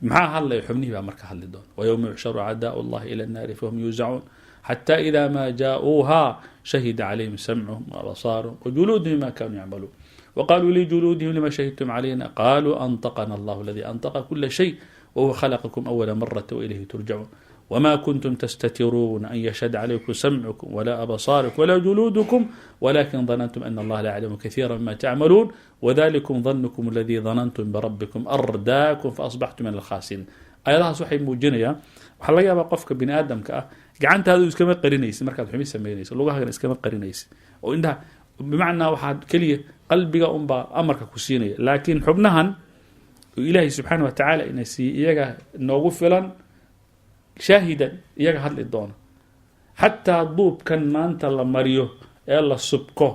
maxaa hadlaya xubnihii baa marka hadli doona wayowma yuxsharu acdaau llahi ila annaari fahum yuuzacuun xata ida ma jaa-uuha shahida calayhim samcuhum waabsaaruhum wajuluuduhum ma kanuu yacmaluun waqaluu lijuluudihim lima shahidtum calayna qaluu antaqana allahu aladii antaqa kula shay wahuwa khalaqakum awala marata wailayhi turjacuun وما كنتم تستترون أن يشهد عليكم سمعكم ولا أبصاركم ولا جلودكم ولكن ظننتم أن الله لا يعلم كثيرا مما تعملون وذلكم ظنكم الذي ظننتم بربكم أرداكم فأصبحتم من الخاسرين. ayadahaas waxay muujinayaan waxaa laga yaabaa qofka bini aadamka ah gacantaadu iskama qarinaysid markaad xumi samaynayso lugahagana iskama qarinaysid oo indhaha bimacnaa waxaad keliya qalbiga unbaa amarka ku siinaya laakiin xubnahan ilaahay subxaana wa tacaala inay siiye iyaga noogu filan shaahidan iyaga hadli doona xataa duubkan maanta la mariyo ee la subko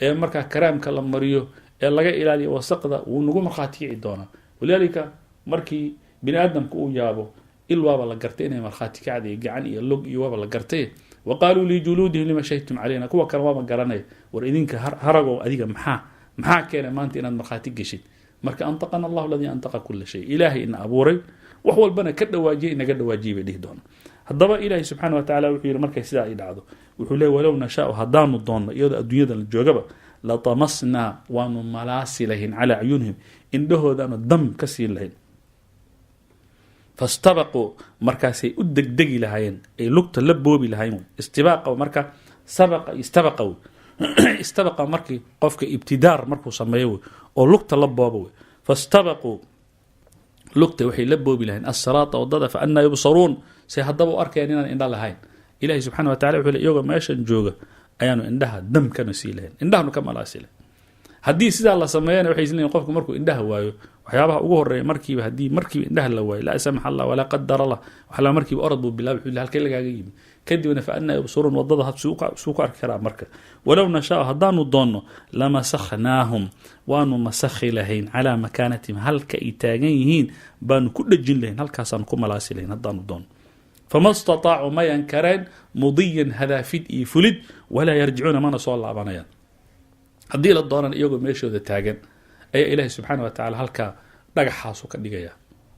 ee markaa karaamka la mariyo ee laga ilaaliyo wasaqda wuu nagu markhaati kici doonaa walidaalika markii bini aadamka uu yaabo il waaba la gartay inay markhaati kacday gacan iyo log iyo waaba la gartay waqaaluu lijuluudihim lima shahidtum calayna kuwa kale waaba garanaya war idinka haragow adiga maxaa keenay maanta inaad markhaati geshid marka antaqana allahu aladii antaqa kula shay ilaahay ina abuuray wax walbana ka dhawaajiyay inaga dhawaajiyay bay dhihi doona haddaba ilaahay subxaana wa tacala wuxuu yidhi markay sidaa ay dhacdo wuxuu leey walow nashaau haddaanu doonno iyadoo adduunyada la joogaba latamasnaa waanu malaasi lahayn calaa acyunihim indhahoodaanu dam ka siin lahayn fastabaquu markaasay u degdegi lahaayeen ay lugta la boobi lahayn istibaaqa marka sabaqa istabaqa istabaqa markii qofka ibtidaar markuu sameeyo oo lugta la boobo fastabaquu lugta waxay la boobi lahayn as-siraata wadada fa anna yubsaruun say haddaba u arkayaan inaan indha lahayn ilaahay subxaana wa tacala wuxuu leey iyagoo meeshan jooga ayaanu indhaha dam kana sii lahayn indhahanu ka malaasi lahayn haddii sidaa la sameeyana waxay isleeyihin qofku markuu indhaha waayo waxyaabaha ugu horeeya markiiba haddii markiiba indhaha la waayo laa samax allah walaa qadar allah waxaa markiiba orad buu bilaabay wuxuu halkee lagaaga yimi kadibna fa anna yubsuruun wadada suu ku arki karaa marka walow nashaa haddaanu doonno lamasakhnaahum waanu masakhi lahayn calaa makaanatihim halka ay taagan yihiin baanu ku dhejin lahayn halkaasaanu ku malaasi lahayn haddaanu doonno fama stataacuu mayan kareen mudiyan hadaafid iyo fulid walaa yarjicuuna mana soo laabanayaan haddii la doonan iyagoo meeshooda taagan ayaa ilaahay subxaana wa tacala halkaa dhagaxaasu ka dhigaya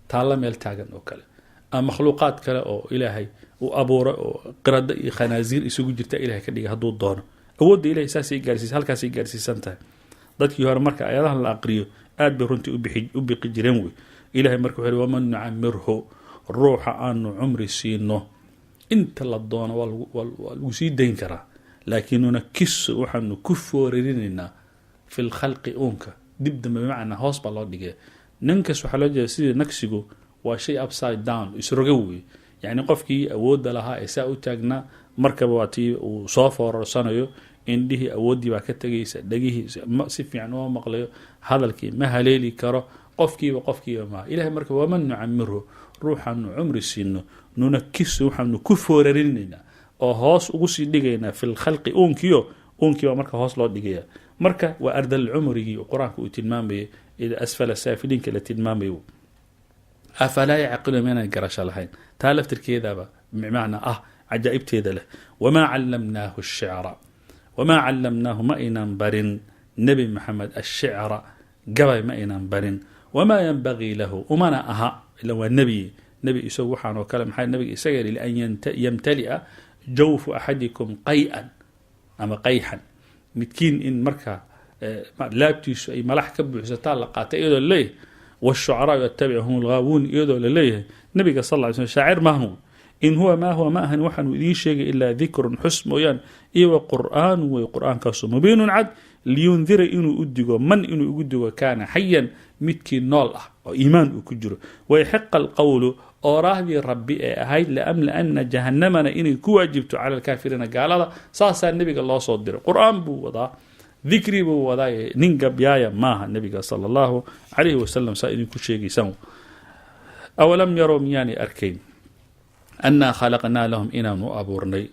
taalla meel taagan oo kale ama makhluuqaad kale oo ilaahay uu abuuray oo qirada iyo khanaasiir isugu jirta ilahay ka dhigay hadduu doono awoodda ilahay saasay gaarsiisa halkaasay gaarsiisan tahay dadkii hore marka ayadahan la aqriyo aad bay runtii u biqi jireen wey ilahay marka wuxuu yihi waman nucamirhu ruuxa aanu cumri siino inta la doono waa lagu sii dayn karaa laakiin nunakisu waxaanu ku foorarinaynaa fi lkhalqi uunka dib dambe bimacnaa hoos baa loo dhigaya ninkas waxaa loo jeeda sidii nagsigu waa shay upside down isroga wey yacni qofkii awoodda lahaa ee saa u taagnaa markaba waa tii uu soo foorarsanayo indhihii awooddii baa ka tegaysa dhegihii si fiican uma maqlayo hadalkii ma haleeli karo qofkiiba maaha ilahay marka waman nucamirhu ruuxaanu cumri siino nunakisu waxaanu ku foorarinaynaa oo hoos ugu sii dhigaynaa fi lkhalqi uunkiibaa marka hoos loo dhigaya marka waa ardal cumrigii qur-aanka uu tilmaamayay ila asfala saafiliinka la tilmaamayo afalaa yacqiluuna maynaan garasho lahayn taa laftirkeedaba bimacnaa cajaa'ibteeda leh wamaa callamnaahu ashicra wamaa callamnaahu ma aynan barin nebi maxamed ashicra gabay ma aynan barin wamaa yanbagii lahu umana aha ila waa nebi isagu waxaanoo kale maxaa nebiga isaga yidhi lian yamtali'a jawfu axadikum qay-an ama qayxan midkiin in markaa laabtiisu ay malax ka buuxsataa la qaatay iyadoo laleeyahay washucaraau yatabicahum alghaawuun iyadoo laleeyahay nabiga sal ly slm shaacir maahu in huwa maa huwa ma ahan waxaanu idiin sheegay ilaa dikrun xus mooyaan iyo wa qur'aanu wey qur-aankaasu mubiinun cad liyundira inuu u digo man inuu ugu digo kaana xayan midkii nool ah oo iimaan uu ku jiro wayaxiqa alqowlu ooraahdii rabbi ee ahayd laamlaana jahanamana inay ku waajibto cala alkaafiriina gaalada saasaa nebiga loo soo diray qur-aan buu wadaa dikri buu wadaa nin gabyaaya maaha nebiga sala allahu calayhi wasalam saa idinku sheegaysaan awalam yarow miyaanay arkayn annaa khalaqnaa lahum inaanu abuurnay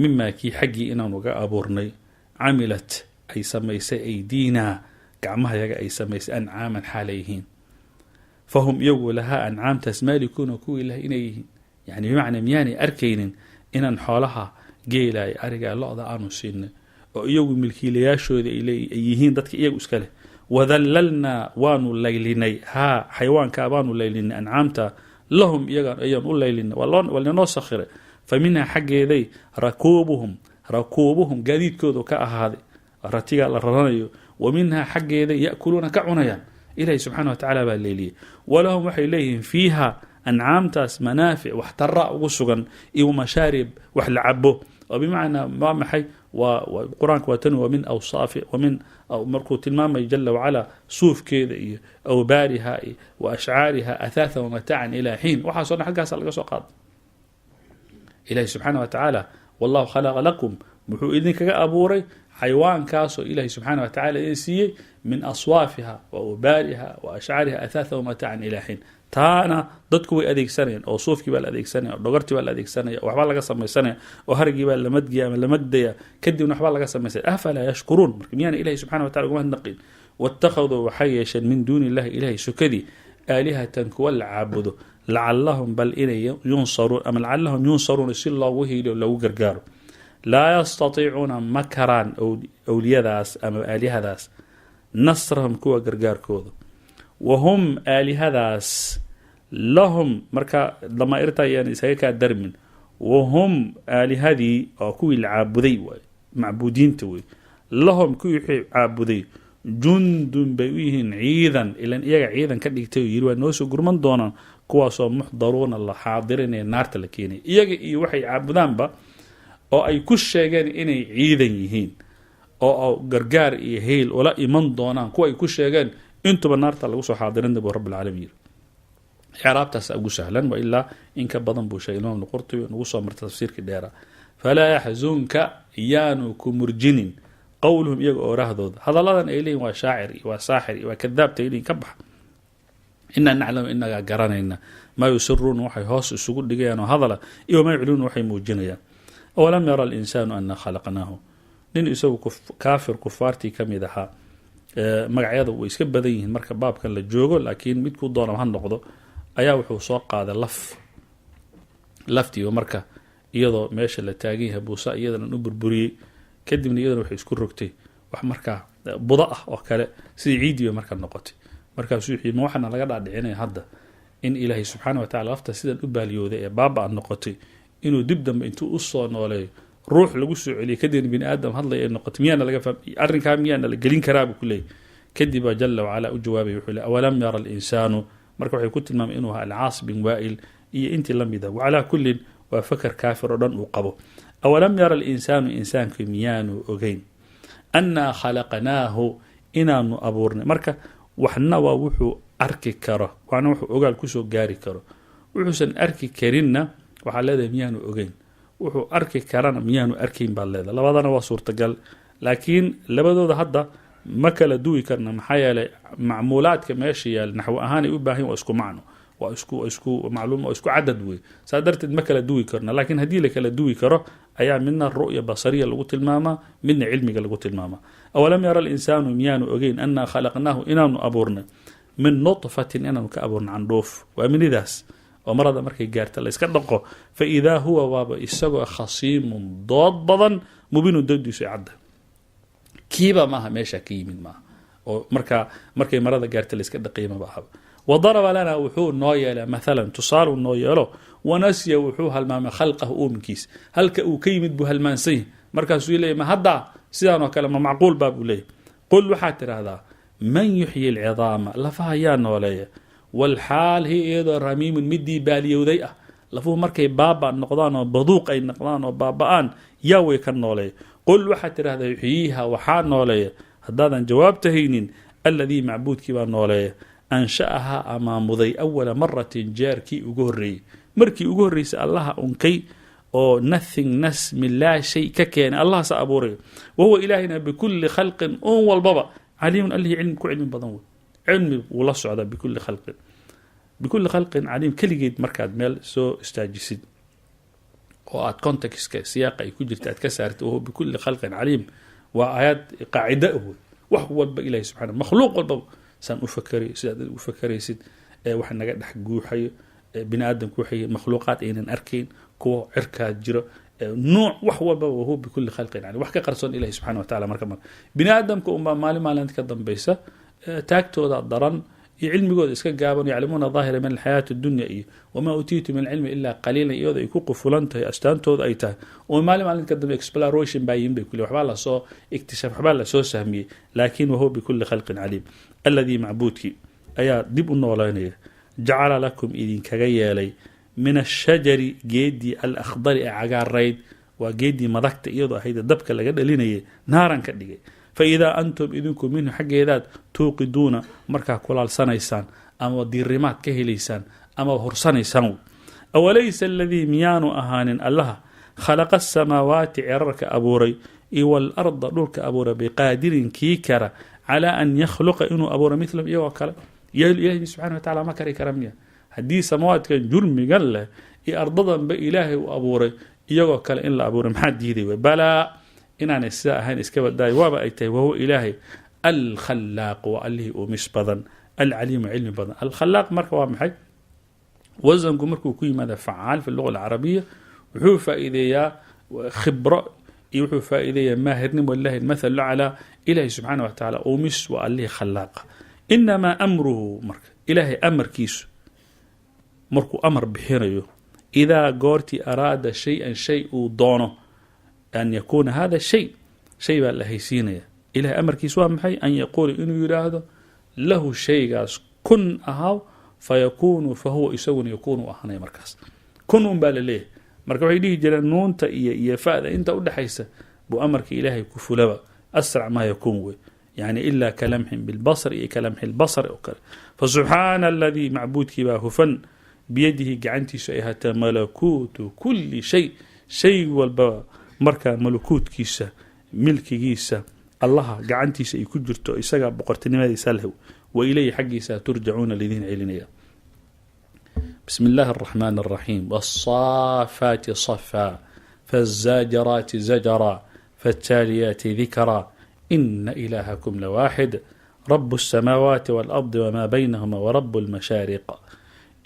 mimaa kii xaggii inaanu ga abuurnay camilat ay samaysay aydiinaa gacmahayaga ay samaysay ancaaman xaalay yihiin fahum iyagu lahaa ancaamtaas maalikuuna kuwii lah inay yihiin yani bimacnaa miyaanay arkaynin inaan xoolaha geelaya arigaa lo-da aanu siinay oo iyagu milkiilayaashooda ay yihiin dadka iyagu iska leh wadallalnaa waanu laylinay haa xayawaankaa baanu laylinay ancaamta lahum iyaga ayaan u laylinay waa lanoo sakhiray fa minhaa xaggeeday rakuubuhum gaadiidkoodu ka ahaaday ratigaa la raranayo wa minhaa xaggeeday ya'kuluuna ka cunayaan ilahi subxaana wa tacala baa leeliyay walahum waxay leeyihiin fiiha ancaamtaas manaafic waxtara ugu sugan iyo mashaarib wax la cabo oo bimacnaa waa maxay waa qur-aanka waa tan waa min awsaafi wamin markuu tilmaamay jala wacala suufkeeda iyo awbaariha iyo wa ashcaariha athaatha wamataacan ilaa xiin waxaasoo dhan halkaasa laga soo qaada ilahi subxaana wa tacaala wallahu khalaqa lakum wuxuu idinkaga abuuray xayawaankaasoo ilaahi subxaana wa tacala idin siiyey min aswaafiha wa awbaariha wa ashcaariha athaatha wamataacan ilaa xiin taana dadku way adeegsanayaan oo suufkii baa la adeegsanaya oo dhogortii baa la adeegsanaya oo waxbaa laga samaysanaya oo harigii baa la madgaya ama la magdaya kadibna waxbaa laga samaysaya afalaa yashkuruun marka miyaana ilahi subxana wa tacala uguma hadnaqin waاttakhaduu waxay yeesheen min duuni illahi ilahay sokadii aalihatan kuwa la caabudo lacalahum bal inay yunsaruun ama lacalahum yunsaruuna si loogu hiiliyo loogu gargaaro laa yastatiicuuna ma karaan awliyadaas ama aalihadaas nasrahum kuwa gargaarkooda wahum aalihadaas lahum marka damaa'irta ayaan isaga kaa darmin wahum aalihadii oo kuwii la caabuday waay macbuudiinta wey lahum kuwii wixii caabuday jundun bay u yihiin ciidan ilan iyaga ciidan ka dhigtay oo yiri waa noo soo gurman doonaan kuwaasoo muxdaruuna la xaadirinaya naarta la keenay iyaga iyo waxay caabudaanba oo ay ku sheegeen inay ciidan yihiin oo gargaar iyo heyl ula iman doonaan kuwa ay ku sheegeen intuba naarta lagu soo xaadirin buu rabb العaalamiin xiraabtaas ugu sahlan wa ilaa in ka badan buu sheegay imaam al-Qurtubi nagu soo martay tafsiirkii dheera fala yahzunka yanu kumurjinin qawluhum iyaga oo rahdooda hadaladan ay leeyihiin waa shaacir iyo waa saaxir iyo waa kadaab tayliin ka bax inna naclamu innaga garanayna ma yusirruun waxay hoos isugu dhigayaan oo hadala iyo ma yacluun waxay muujinayaan awalam yara al-insaanu anna khalaqnaahu nin isagu kaafir kufaartii kamid ahaa magacyada way iska badan yihiin marka baabkan la joogo laakiin midku doona ha noqdo ayaa wuxuu soo qaaday laftii marka iyadoo meesha la taagan yahay buusa iyadana u burburiyey kadibna iyadana waxay isku rogtay wax markaa budo ah oo kale sidii ciidii bay marka noqotay markaasuu wixii ma waxaana laga dhaadhicinaya hadda in ilaahay subxaana wa tacala lafta sidan u baaliyooday ee baaba noqotay inuu dib dambe intuu u soo nooleeyo ruux lagu soo celiyay kadibna bini aadam hadlay ee noqotay miyaana laga fahmay arrinkaa miyaana la gelin karaa buu ku leeyahy kadib baa jala wacala u jawaabay wuxuu leey awalam yara al-insaanu marka waxay ku tilmaamay inuu ahaa alcaas bin waa'il iyo intii la mid ah wacalaa kullin waa fakar kaafir oo dhan uu qabo awalam yara al-insaanu insaanku miyaanu ogeyn annaa khalaqnaahu inaanu abuurnay marka waxna waa wuxuu arki karo waxna wuxuu ogaal kusoo gaari karo wuxuusan arki karinna waxaa leedahay miyaanu ogeyn wuxuu arki karana miyaanu arkayn baa leedahay labadana waa suurtagal laakiin labadooda hadda ma kala duwi karna maxaa yeelay macmuulaadka meesha yaal naxwo ahaan ay u baahan waa isku macno waa isku macluum waa isku cadad wey saa darteed ma kala duwi karna laakiin haddii la kala duwi karo ayaa midna ru'ya basariya lagu tilmaamaa midna cilmiga lagu tilmaamaa awalam yara al-insaanu miyaanu ogeyn annaa khalaqnaahu inaanu abuurnay min nutfatin inaanu ka abuurnay candhuuf waa minidaas oo marada markay gaarta la iska dhaqo fa idaa huwa waaba isagoo khasiimun dood badan mubinun doodiisu cadda kiiba maaha meesha ka yimid maaha oo markay marada gaarta la iska dhaqay ma bahaba wadaraba lana wuxuu noo yeelay maalan tusaalu noo yeelo wanasiya wuxuu halmaamay khalqahu uuminkiisa halka uu ka yimid buu halmaansan yahay markaasuu leeyahy ma hadda sidaan oo kale ma macquul baa buu leeyahy qul waxaad tidhaahdaa man yuxyi alcidaama lafaha yaa nooleeya walxaal hi iyadoo ramiimun midii baaliyowday ah lafuhu markay baaba noqdaan oo baduuq ay noqdaan oo baaba-aan yaa way ka nooleeya qul waxaad tidhahdaa yuxyiiha waxaa nooleeya haddaadan jawaabta haynin alladii macbuudkii baa nooleeya ansha'ahaa amaamuday awala maratin jeerkii ugu horreeyey markii ugu horreysay allaha unkay oo nothing nas min laa shay ka keenay allahasa abuuray wahuwa ilaahina bikulli khalqin un walbaba caliimun allihii cilmi ku cilmi badan wey cilmi wuu la socdaa bikulli khalqin caliim keligeed markaad meel soo istaajisid oo aad contextka siyaaqa ay ku jirta aad ka saartid wahuwa bikulli khalqin caliim waa aayaad qaacida wey wax walba ilahi subxana makhluuq walbaba saan u fakarayo sidaad u fakaraysid wax naga dhex guuxayo bini aadamku waxay makhluuqaad aynan arkayn kuwa cirkaad jiro nuuc wax walbaba wahuwa bikulli khalqin caliim wax ka qarsoon ilahi subxana wa tacala marka bini aadamka unbaa maalinta ka dambaysa taagtooda daran iyo cilmigooda iska gaaban yaclamuuna daahira min alxayaati addunya iyo wamaa utiitu min alcilmi ilaa qaliilan iyadoo ay ku qufulan tahay astaantooda ay tahay oo maalin ka dambe exploration baa yihin bay kule waxbaa lasoo iktishaaf waxbaa lasoo sahmiyey laakiin wahuwa bikulli khalqin caliim alladii macbuudkii ayaa dib u nooleynaya jacala lakum idinkaga yeelay min ashajari geedii alakhdari ee cagaarayd waa geedii madagta iyadoo ahayd dabka laga dhalinayay naaran ka dhigay faidaa antum idinku minhu xaggeedaad tuuqiduuna markaa kulaalsanaysaan ama diirimaad ka helaysaan ama hursanaysaan awalaysa aladii miyaanu ahaanin allaha khalaqa asamaawaati cirarka abuuray iyo waalarda dhulka abuuray biqaadirin kii kara calaa an yakhluqa inuu abuuro midlam iyagoo kale ilaahi subxana wa tacala ma kari kara miya haddii samawaadkan jurmigan leh iyo ardadanba ilaahay uu abuuray iyagoo kale in la abuuray maxaa diiday wey balaa inaanay sidaa ahayn iska badaayo waaba ay tahay wahuwa ilaahay alkhalaaq waa allihii uumis badan alcaliimu cilmi badan alkhalaaq marka waa maxay wasanku markuu ku yimaada facaal fi luga alcarabiya wuxuu faa'iideeyaa khibro iyo wuxuu faa'iideeyaa maahirnimo lilahi almathalu calaa ilaahi subxaana wa tacaala uumis waa allihii khalaaqa inamaa amruhu marka ilaahay amarkiisu markuu amar bixinayo idaa goortii araada shay-an shay uu doono an yakuuna hada shay baa la haysiinaya ilahay amarkiisu waa maxay an yaquula inuu yidhaahdo lahu shaygaas kun ahaaw fayakuunu fahuwa isaguna yakuunu ahanay markaas kun un baa la leeyahay marka waxay dhihi jireen nuunta iyo fa'da inta udhexaysa buu amarka ilaahay ku fulaba asrac maa yakuun wey yani ilaa kalamxin bilbasr iyo kalamxi lbasr oo kale fasubxaana aladii macbuudkii baa hufan biyadihi gacantiisu ay hataa malakuutu kuli shay walba markaa malakuutkiisa milkigiisa allaha gacantiisa ay ku jirto isagaa boqortinimadiisa leh wa ilayhi xaggiisa turjacuuna lidiin celinaya bismi illaahi araxmaan araxiim waasaafaati safaa faazaajaraati zajara faataaliyaati dikraa ina ilaahakum lawaaxid rabu الsamaawaati waalardi wamaa baynahuma warabu اlmashaariq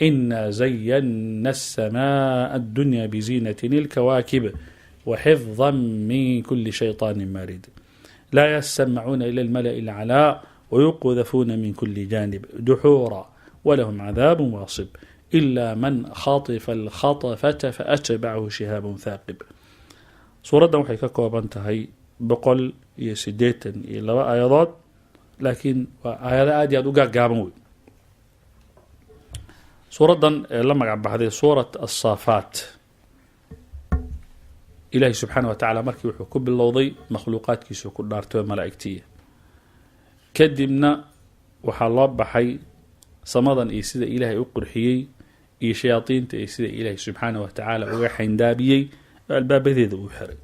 إنا زينا السماء الدنيا بزينة الكواكب وحفظا من كل شيطان مارد لا يسمعون إلى الملأ الأعلى ويقذفون من كل جانب دحورا ولهم عذاب واصب إلا من خطف الخطفة فأتبعه شهاب ثاقب سورة waxay ka kooban tahay 180 iyo 2 aayadood laakiin waa aayado aad iyo aad u gaagaaban wey suuradan la magac baxday suurat asaafaat ilaahi subxaana wa tacaala markii wuxuu ku bilowday makhluuqaadkiisu ku dhaartay malaa'igtiya kadibna waxaa loo baxay samadan iyo sida ilaahay u qurxiyey iyo shayaadiinta iyo sida ilaahay subxaana wa tacaala uga xayndaabiyey oo albaabadeeda uu xiray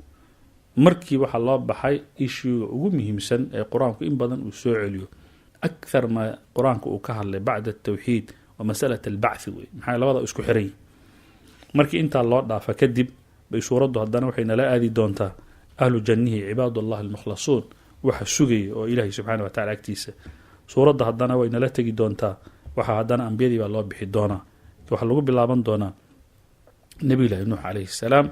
markii waxaa loo baxay ishiiga ugu muhiimsan ee qur-aanku in badan uu soo celiyo akthar ma qur-aanka uu ka hadlay bacda atawxiid ومسألة البعث wey maxay labada isku xiran markii inta loo dhaafa kadib bay suuradu hadana waxayna la aadi doontaa ahlu jannihi cibaadullah almukhlasuun waxa sugay oo ilaahay subxaanahu wa ta'ala agtiisa suurada hadana wayna la tagi doontaa waxa hadana ambiyadii baa loo bixi doonaa waxa lagu bilaaban doonaa nabi ilaahi nuux alayhi salaam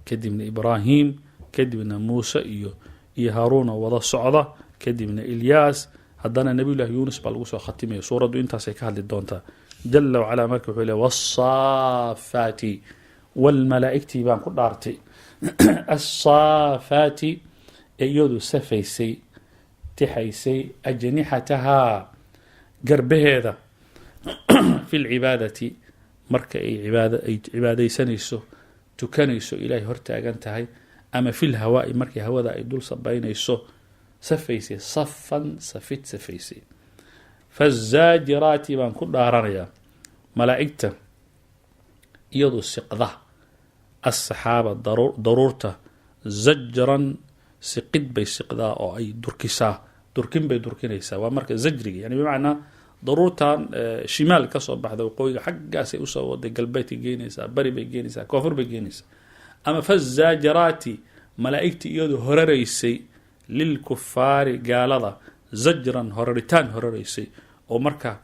kadibna ibraahim kadibna muusa iyo haaruun wada socda kadibna ilyaas hadana nabi ilaahi yunus baa lagu soo khatimay suuradu intaas ay ka hadli doontaa جل وعلا marka wuxuu leeyahay was-saafati wal malaa'ikti baan ku dhaartay as-saafati iyadu safaysay tixaysay ajnihataha garbaheeda fil cibaadati marka ay cibaadaysanayso tukanayso ilaahay hortaagan tahay ama fil hawaa'i markii hawada ay dul sabaynayso safaysay safan safaysay فالزاجرات بان كل دارانيا ملائكته يدو سقضة السحابة ضرورته زجرا سقد بي سقضة أو أي دركسا دركين بي دركينيسا ومركز زجري يعني بمعنى ضرورتا شمال كسو بعد وقوي حقا سيوسا ودي قلبيتي جينيسا بري بي جينيسا كفر بي جينيسا أما فالزاجرات ملائكته يدو هرريسي للكفار قالضا zajran horaritaan horaraysay oo markaa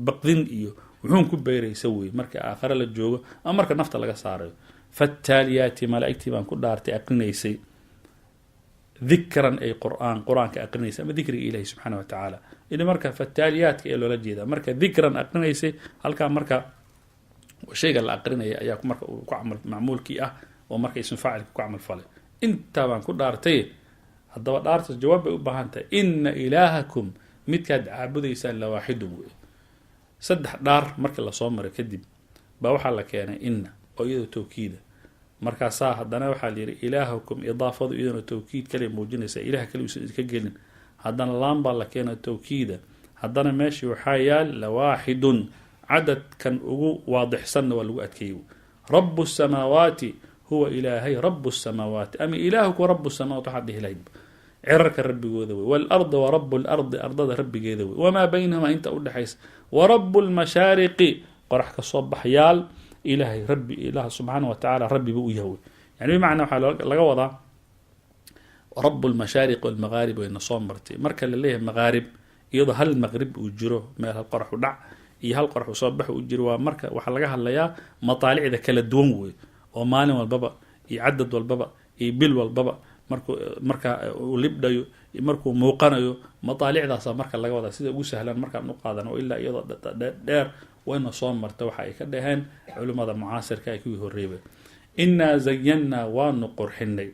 baqdin iyo wuxuun ku beeraysa wey marka aakhare la joogo ama marka nafta laga saarayo fattaaliyaati malaa'igtii baan ku dhaartay aqrinaysay dikran ay qur-aanka aqrinaysay ama dikriga ilaahi subxaana wa tacaala ili marka fattaaliyaadka ee loola jeedaa marka dikran aqrinaysay halkaa marka shayga la aqrinaya ayaa marka uu ku camal macmuulkii ah oo marka ism faacilka ku camal falay intaa baan ku dhaartay haddaba dhaartas jawaab bay u baahan tahay ina ilaahakum midkaad caabudaysaan lawaaxidun wey saddex dhaar markii lasoo maray kadib baa waxaa la keenay inna oo iyadoo tawkiida markaasaa haddana waxaa la yidhi ilaahukum idaafadu iyadana tawkiid kale muujinaysa ilaah kale uusan idinka gelin haddana laan baa la keena tawkiida haddana meeshii waxaa yaal lawaaxidun cadadkan ugu waadixsanna waa lagu adkeeyey rabu الsamaawaati huwa ilaahay rabu الsamaawaati ama ilaahuku rabu الsamaawaat waxaad dhihi lahayd cirarka rabbigooda wey wاlarda warabu اlardi ardada rabbigeeda wey wamaa baynahumaa inta udhexaysa warabu اlmashaariqi qorax ka soo baxyaal ilaahay rabbi ilaah subxaana wa tacaala rabbiba u yahay wey yani bimacnaa waxaa laga wadaa rabu اlmashaariq wاlmagaarib wayna soo martay marka la leeyahay magaarib iyadoo hal maqrib uu jiro meel hal qorax u dhac iyo hal qorax u soo bax uu jiro waa marka waxaa laga hadlayaa mataalicda kala duwan wey oo maalin walbaba iyo cadad walbaba iyo bil walbaba markaa uu libdhayo markuu muuqanayo mataalicdaasa marka laga wadaa sida ugu sahlan markaan u qaadano ilaa iyadoo dheer wayna soo marta waxa ay ka dhaheen culimmada mucaasirka ay kuwii horreebay innaa zayannaa waanu qurxinay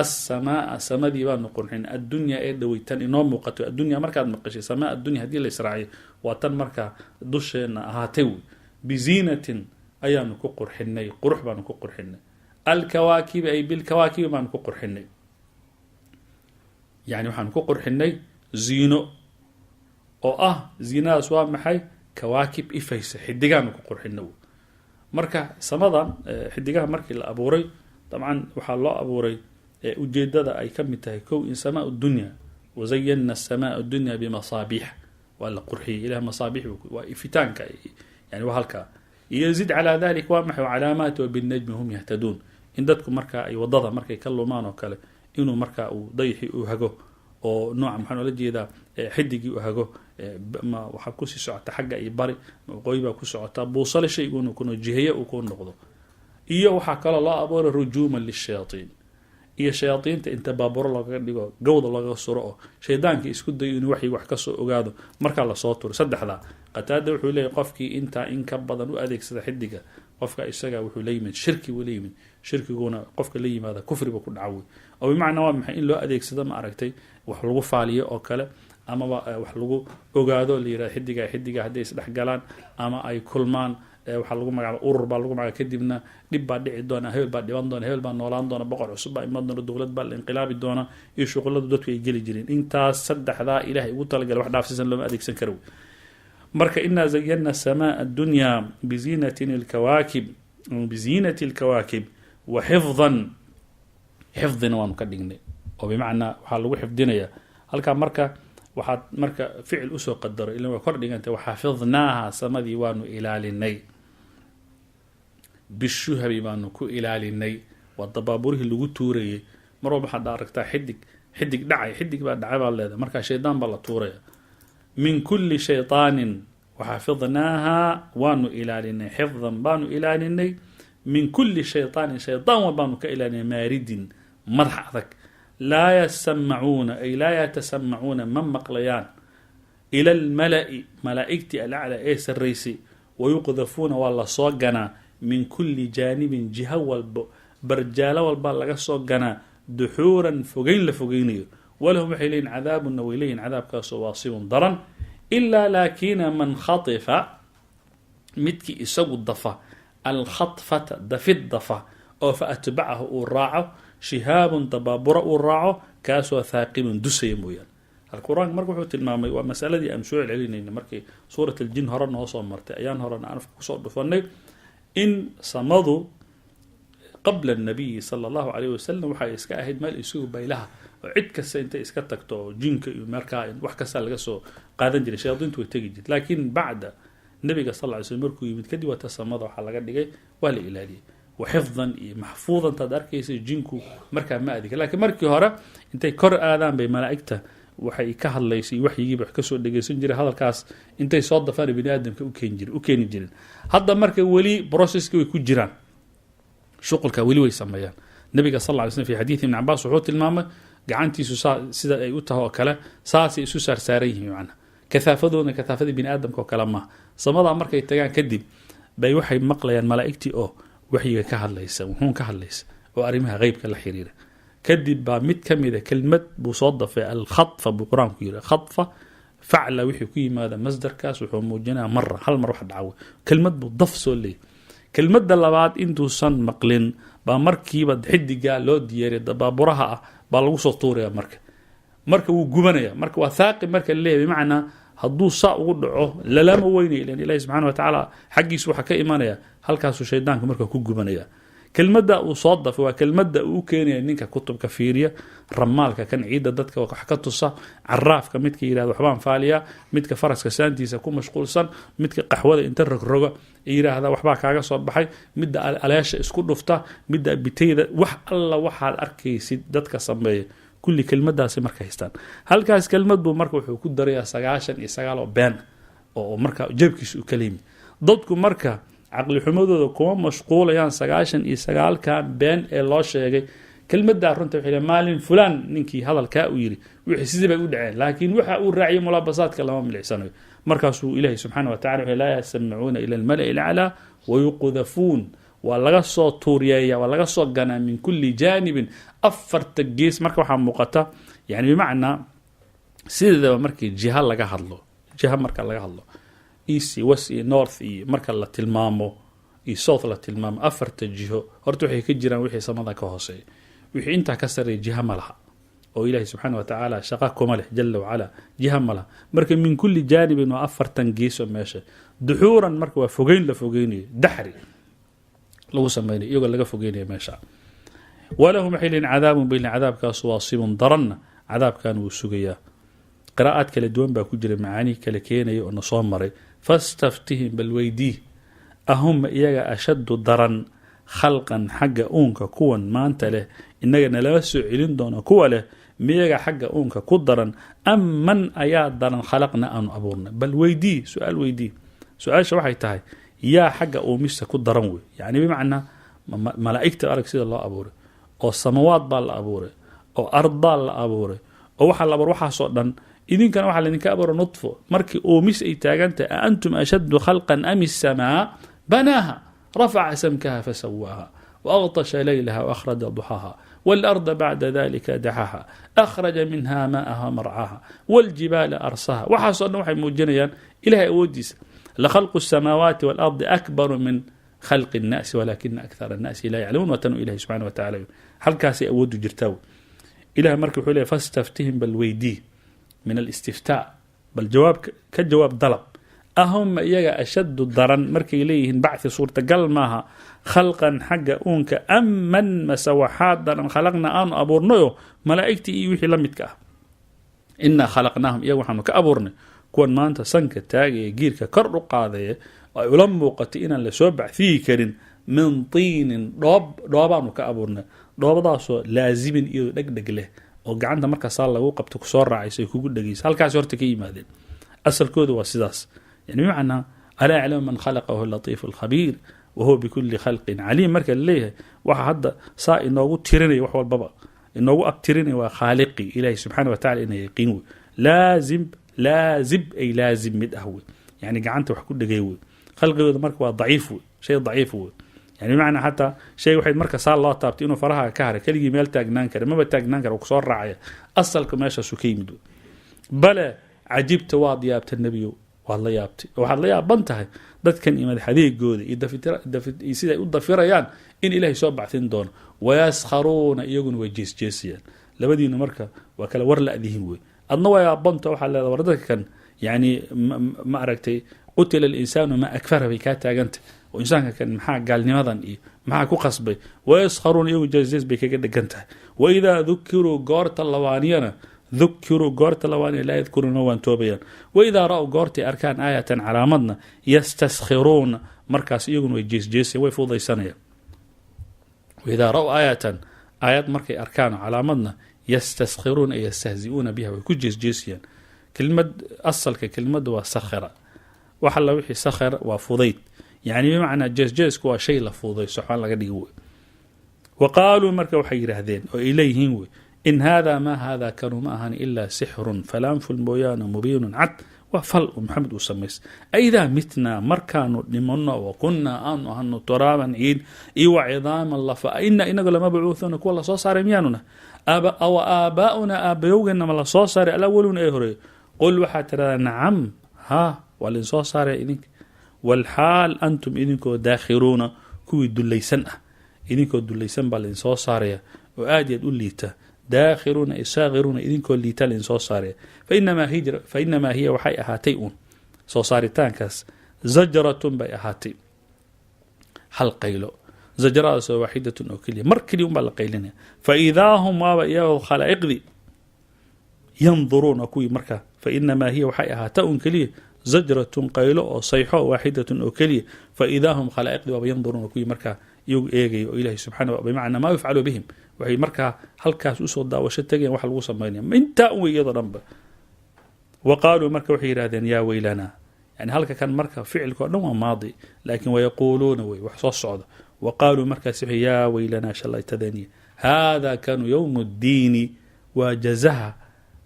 assamaa samadii baanu qurxinay addunyaa ee dhaweytan inoo muuqato addunya markaad maqashay samaa addunya haddii la israaciyo waa tan markaa dusheenna ahaatay wey biziinatin ayaanu ku qurxinay qurux baanu ku qurxinay alkawaakibi ay bilkawaakibi baanu ku qurxinay yani waxaanu ku qurxinay ziino oo ah ziinadaas waa maxay kawaakib ifaysa xidigaanu ku qurxinay wey marka samadan xidigaha markii la abuuray dabcan waxaa loo abuuray ujeedada ay ka mid tahay kow in samaa dunya wazayana samaa dunya bimasaabiix waa la qurxiyey ilah masaabiix waa ifitaanka yani waa halkaa iyo zid calaa dalik waa maxay calaamaat wabinajmi hum yahtaduun in dadku markaa ay wadada markay ka lumaan oo kale inuu markaa uu dayixi u hago oo nooca maxaan oola jeedaa xidigii u hago waxaa kusii socota xagga iyo bari waqooyi baa ku socotaa buusale shayguna kuno jiheeye uu ku noqdo iyo waxaa kaloo loo abuuray rujuuman lishayaaiin iyo shayaaiinta inta baaburo loogaga dhigo gawda loogaga suro oo shaydaankii isku dayo inuu waxii wax kasoo ogaado markaa lasoo turo saddexdaa qataada wuxuu leeyahy qofkii intaa in ka badan u adeegsada xidiga qofka isaga wuxuu la yimid shirki buu la yimid shirkiguna qofka la yimaada kufriba ku dhacawy oo bimacnaa waa maxay in loo adeegsado ma aragtay wax lagu faaliyo oo kale amaba wax lagu ogaado la yirahdo xidiga hadday isdhexgalaan ama ay kulmaan waxaa lagu magacaaba urur baa lagu magacaaba kadibna dhib baa dhici doona hebel baa dhiban doona hebel baa noolaan doona boqor cusub baa iman doona dowlad baa la inqilaabi doona iyo shuquladu dadku ay geli jireen intaas saddexdaa ilaahay ugu talagalay wax dhaafsiisan looma adeegsan karo marka inaa zayana samaa addunyaa biziinati alkawaakib wa xifdina waanu ka dhignay oo bimacnaa waxaa lagu xifdinayaa halkaa marka waxaad marka ficil usoo qadaro ila way kor dhigantay waxaafidnaaha samadii waanu ilaalinay bishuhabi baanu ku ilaalinay waa dabaaburihii lagu tuurayay mar walba waxaad aragtaa xidig dhacay xidig baa dhacay baa leedahay markaa shaydaan baa la tuuraya min kulli shayطaanin waxaafidnaaha waanu ilaalinay xifdan baanu ilaalinay min kulli shayطaanin shaydaan wa baanu ka ilaalinay maaridin madax adag laa yasamacuuna ay laa yatasamacuuna ma maqlayaan ila almala'i malaa'igtii alaclaa ee sarraysay wayuqdafuuna waa lasoo ganaa min kulli jaanibin jiho walbo barjaalo walbaa laga soo ganaa duxuuran fogeyn la fogeynayo walahum waxay leeyihin cadaabuna way leeyihin cadaabkaasoo waasibun daran ilaa laakina man khatifa midkii isagu dafa alkhatfata dafid dafa oo fa atbacahu uu raaco shihaabun dabaabura uu raaco kaasoo thaaqibun dusaya mooyaan alqur-aanka marka wuxuu tilmaamay waa masaladii aan soo celcelinayna markii suurat aljin hore noo soo martay ayaan horena aan afka kusoo dhufanay in samadu qabla الnabiyi salى اllahu alayh wasalam waxay iska ahayd meel isugu baylaha oo cid kasta intay iska tagto oo jinka iyo markaa wax kasta laga soo qaadan jiray shayaadiintu way tegi jirta laakiin bacda nabiga sal ly slm markuu yimid kadib wata samada waxaa laga dhigay waa la ilaaliyay waxifdan iyo maxfuudan taad arkaysa jinku markaa ma adika laakiin markii hore intay kor aadaan bay malaa'igta waxay ka hadlaysay waxyigiiba wax kasoo dhegeysan jiray hadalkaas intay soo dafaan bini aadamka u keeni jireen hadda marka weli processki way ku jiraan shuqulka weli way sameeyaan nabiga sal ly slm fi xadiidi ibn cabaas wuxuu tilmaamay gacantiisu sida ay u tahay oo kale saasay isu saarsaaran yihiin macna kathaafadoodna kathaafadii bini aadamka oo kale maaha samadaa markay tagaan kadib bay waxay maqlayaan malaa'igtii oo waxyiga ka hadlaysa wuxuun ka hadlaysa oo arrimaha qeybka la xiriira kadib baa mid ka mida kelmad buu soo dafay alkhatfa buu qur-aanku yiri khatfa facla wixii ku yimaada masdarkaas wuxuu muujinaya mara hal mar wax dhacaw kelmad buu daf soo leeyahy kelmadda labaad intuusan maqlin baa markiiba xidiga loo diyaariya dabaaburaha ah baa lagu soo tuuraya marka wuu gubanaya marka waa thaaqi marka leeyahay bimacnaa hadduu saa ugu dhaco lalama weynaya ilan ilahi subxana wa tacaala xaggiisu waxaa ka imanaya halkaasuu shaydaanka marka ku gubanaya kelmadda uu soo dafay waa kelmadda uu keenaya ninka kutubka fiiriya ramaalka kan ciidda dadka wax ka tusa caraafka midka yidhahda waxbaan faaliya midka faraska saantiisa ku mashquulsan midka qaxwada inta rogroga yidhaahda waxbaa kaaga soo baxay midda aleesha isku dhufta midda bitayda wax alla waxaad arkaysid dadka sameeya kulli kelmadaasi marka haystaan halkaas kelmad buu marka wuxuu ku darayaa 99 oo been oo marka jabkiisu u kalimi dadku marka caqli xumadooda kuma mashquulayaan 99 kan been ee loo sheegay kelmadda runta waxay maalin fulan ninkii hadalka uu yiri wixii sidii bay u dhaceen laakiin waxa uu raaciyay mulaabasaadka lama milicsanayo markaasuu ilaahay subxaanahu wa ta'ala la yasma'una ila al-mala'i al-a'la wa yuqdhafun waa laga soo tuuriyeeya waa laga soo ganaa min kulli jaanibin afarta gees marka waxaa muuqata yani bimacnaa sidaba markii jiha laga hadlo east west iyo north iyo marka la tilmaamo iyo south la tilmaamo afarta jiho horta waxay ka jiraan wixii samada ka hooseeya wixii intaa ka sareeya jiha ma laha oo ilaahay subxaanahu wa tacaala shaqa kuma leh jalla wacala jiha ma laha marka min kulli jaanibin waa afartan geeso meesha duxuuran marka waa fogeyn la fogeynayo daxri lagu sameeyay iyagoo laga fogeynaya meesha walahum xilin cadaabun bil cadaabkaas waasibun daranna cadaabkan wuu sugayaa qiraa'ad kala duwan baa ku jira macaani kala keenaya oo soo maray fastaftihim bal weydii ahum iyaga ashaddu daran khalqan xagga uunka kuwan maanta leh inagana lama soo celin doono kuwa leh miyaga xagga uunka ku daran am man ayaa daran khalaqna aanu abuurna bal weydii su-aasha waxay tahay yaa xagga uumista ku daran wey yani bimacnaa malaa'igta arag sida loo abuuray oo samawaad baa la abuuray oo ard baa la abuuray oo waxaa la abuuray waxaasoo dhan idinkana waxaa laydinka abuuray nudfo markii uumis ay taagantahay a antum ashaddu khalqan am isamaa banaaha rafaca samkaha fasawaaha وأغطش ليلها وأخرج ضحاها والأرض بعد ذلك دحاها أخرج منها ماءها مرعاها والجبال أرساها وحصلنا وحي موجنيا إلهي أوديس لخلق السماوات والأرض أكبر من خلق الناس ولكن أكثر الناس لا يعلمون وتنوا إلهي سبحانه وتعالى هل كاسي أود جرتاو إله مركب حوليه فاستفتهم بالويدي من الاستفتاء بالجواب كالجواب ضلب أهم إيجا أشد الضرن مركي إليهن بعث صورة قل ماها خلقا حق أونك أم من مسوحات درن خلقنا أن أبورنيو ملائكتي إيوحي لمتك إنا خلقناهم إيوحي حنو كأبورني كون ما أنت سنك تاقي جيرك كرق قاضي ولمو قتئنا لسوبع فيه كرين من طين دوابانو كأبورني دوابا داسو لازمين إيو دق له وقعنا مركا صار لغو قبتك صور راعيسي كوكو دقيس هل كاس ورتكي مادين أصل كودو واسداس يعني بمعنى ألا يعلم من خلقه اللطيف الخبير وهو بكل خلق عليم مركا ليه waxa hadda saa inoogu tirinay wax walbaba inoogu abtirinay waa khaaliqi ilaahi subxaanahu wa tacaala inay yaqiin wey laazib ay laazim mid ah wey yani gacanta wax ku dhegay wey khalqigooda marka waa daciif wey shay daciif wey yani bimacnaa xataa shay waxayd marka saa loo taabtay inuu faraha ka haray keligii meel taagnaan kara maba taagnaan kara kusoo raacaya asalka meeshaasu ka yimid wey bale cajibta waad yaabta nebiyow waad la yaabtay waxaad la yaaban tahay dadkan iyo madaxadeegooda iyo sida ay u dafirayaan in ilaahay soo baxtin doono wayaskharuuna iyaguna way jeesjeesayaan labadiina marka waa kala war la-dihin wey adna waa yaabanta waxaa leedahay war dadka kan yani ma aragtay qutila alinsaanu ma akfara bay kaa taagantay oo insaanka kan maxaa gaalnimadan iyo maxaa ku qasbay wayaskharuuna iyagu jeesjees bay kaga dhegan tahay waidaa dukiruu goorta lawaaniyana ذكروا قورت لواني لا يذكرون وان توبيان وإذا رأوا قورتي أركان آية على مضنا يستسخرون مركز يقولون ويجيس جيسي ويفوضي سنة وإذا رأوا آيات مركز أركان على مضنا يستسخرون أي يستهزئون بها ويكون جيسيا كلمة أصل كلمة وسخرة وحلا وحي سخر وفوضيت يعني بمعنى جيس كوا شيء لفوضي سبحان الله قد يقول وقالوا مركز وحير هذين وإليهم إن هذا ما هذا كانوا معهن إلا سحر فلام في المبيان مبين عد وفل محمد وسميس أيضا متنا مركانو لمنا وكنا أنه ترابا عيد إيو عظام الله فإن لما مبعوثون كوالله صار مياننا أو آباؤنا آبيوغنا ما الله صار الأولون إهري qul waxaa tiradaa nacam haa waa laydin soo saaraya idinka walxaal antum idinkoo daakhiruuna kuwii dulaysan ah idinkoo dulaysan baa laydin soo saaraya oo aad yaad u liita daakhiruuna ay saakhiruuna idinkoo liita laydin soo saaraya fainamaa hiya waxay ahaatay uun soo saaritaankaas zajratun bay ahaatay hal qaylo zajradaasoo waaxidatun oo keliya mar keliya un baa la qaylinaya faidaa hum waaba iyagoo khalaa'iqdii yanduruuna kuwii markaa fainamaa hiya waxay ahaata un keliya zajratun qaylo oo sayxo waaxidatun oo keliya faidaa hum khalaa'iqdii waaba yanduruuna kuwii markaa iyagu eegaya oo ilaahay subxaana bimacnaa maa yufcalu bihim waxay markaa halkaas usoo daawasho tegeen wax lagu samaynaya intaa un wey iyadoo dhanba wa qaaluu marka waxay yidhahdeen yaa weylanaa yani halka kan marka ficilka o dhan waa maadi laakiin wayaquuluuna wey wax soo socda wa qaaluu markaas waxay yaa weylanaa shalaytadaniya haadaa kanuu yowmu ddiini waa jazaha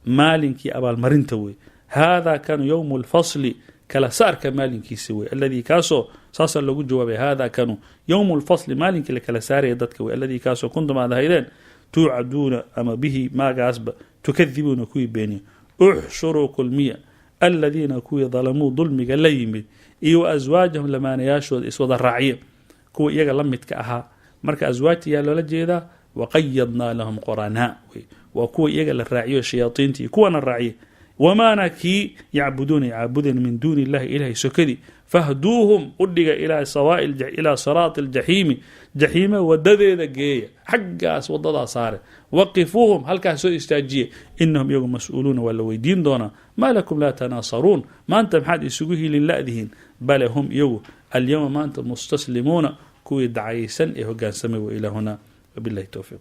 maalinkii abaalmarinta wey haadaa kanuu yowmu lfasli kala saarka maalinkiisa wey alladii kaasoo saasaa loogu jawaabay haadaa kanuu yowmu lfasli maalinkii la kala saaraya dadka wey alladii kaasoo kuntum aad ahaydeen tuucaduuna ama bihi maagaasba tukadibuuna kuwii beeniya uxshuruu kulmiya aladiina kuwii dalamuu dulmiga la yimid iyo wa aswaajahum lamaanayaashooda iswada raacye kuwa iyaga la midka ahaa marka aswaajtayaa loola jeedaa waqayadnaa lahum qoranaa wey waa kuwa iyaga la raaciyo shayaaiintii kuwana raaciye wamaana kii yacbuduuna caabudeen min duuni illahi ilahay sokadii fahduuhum udhiga ilaa siraati aljaxiimi jaxiima wadadeeda geeya xaggaas wadadaa saare waqifuuhum halkaas soo istaajiye inahum iyagu mas-uuluuna waa la weydiin doonaa maa lakum laa tanaasaruun maanta maxaad isugu hilin la'dihiin bale hum iyagu alyawma maanta mustaslimuuna kuwii dacaysan ee hogaansamay wa ilaahuna wabilahi towfiiq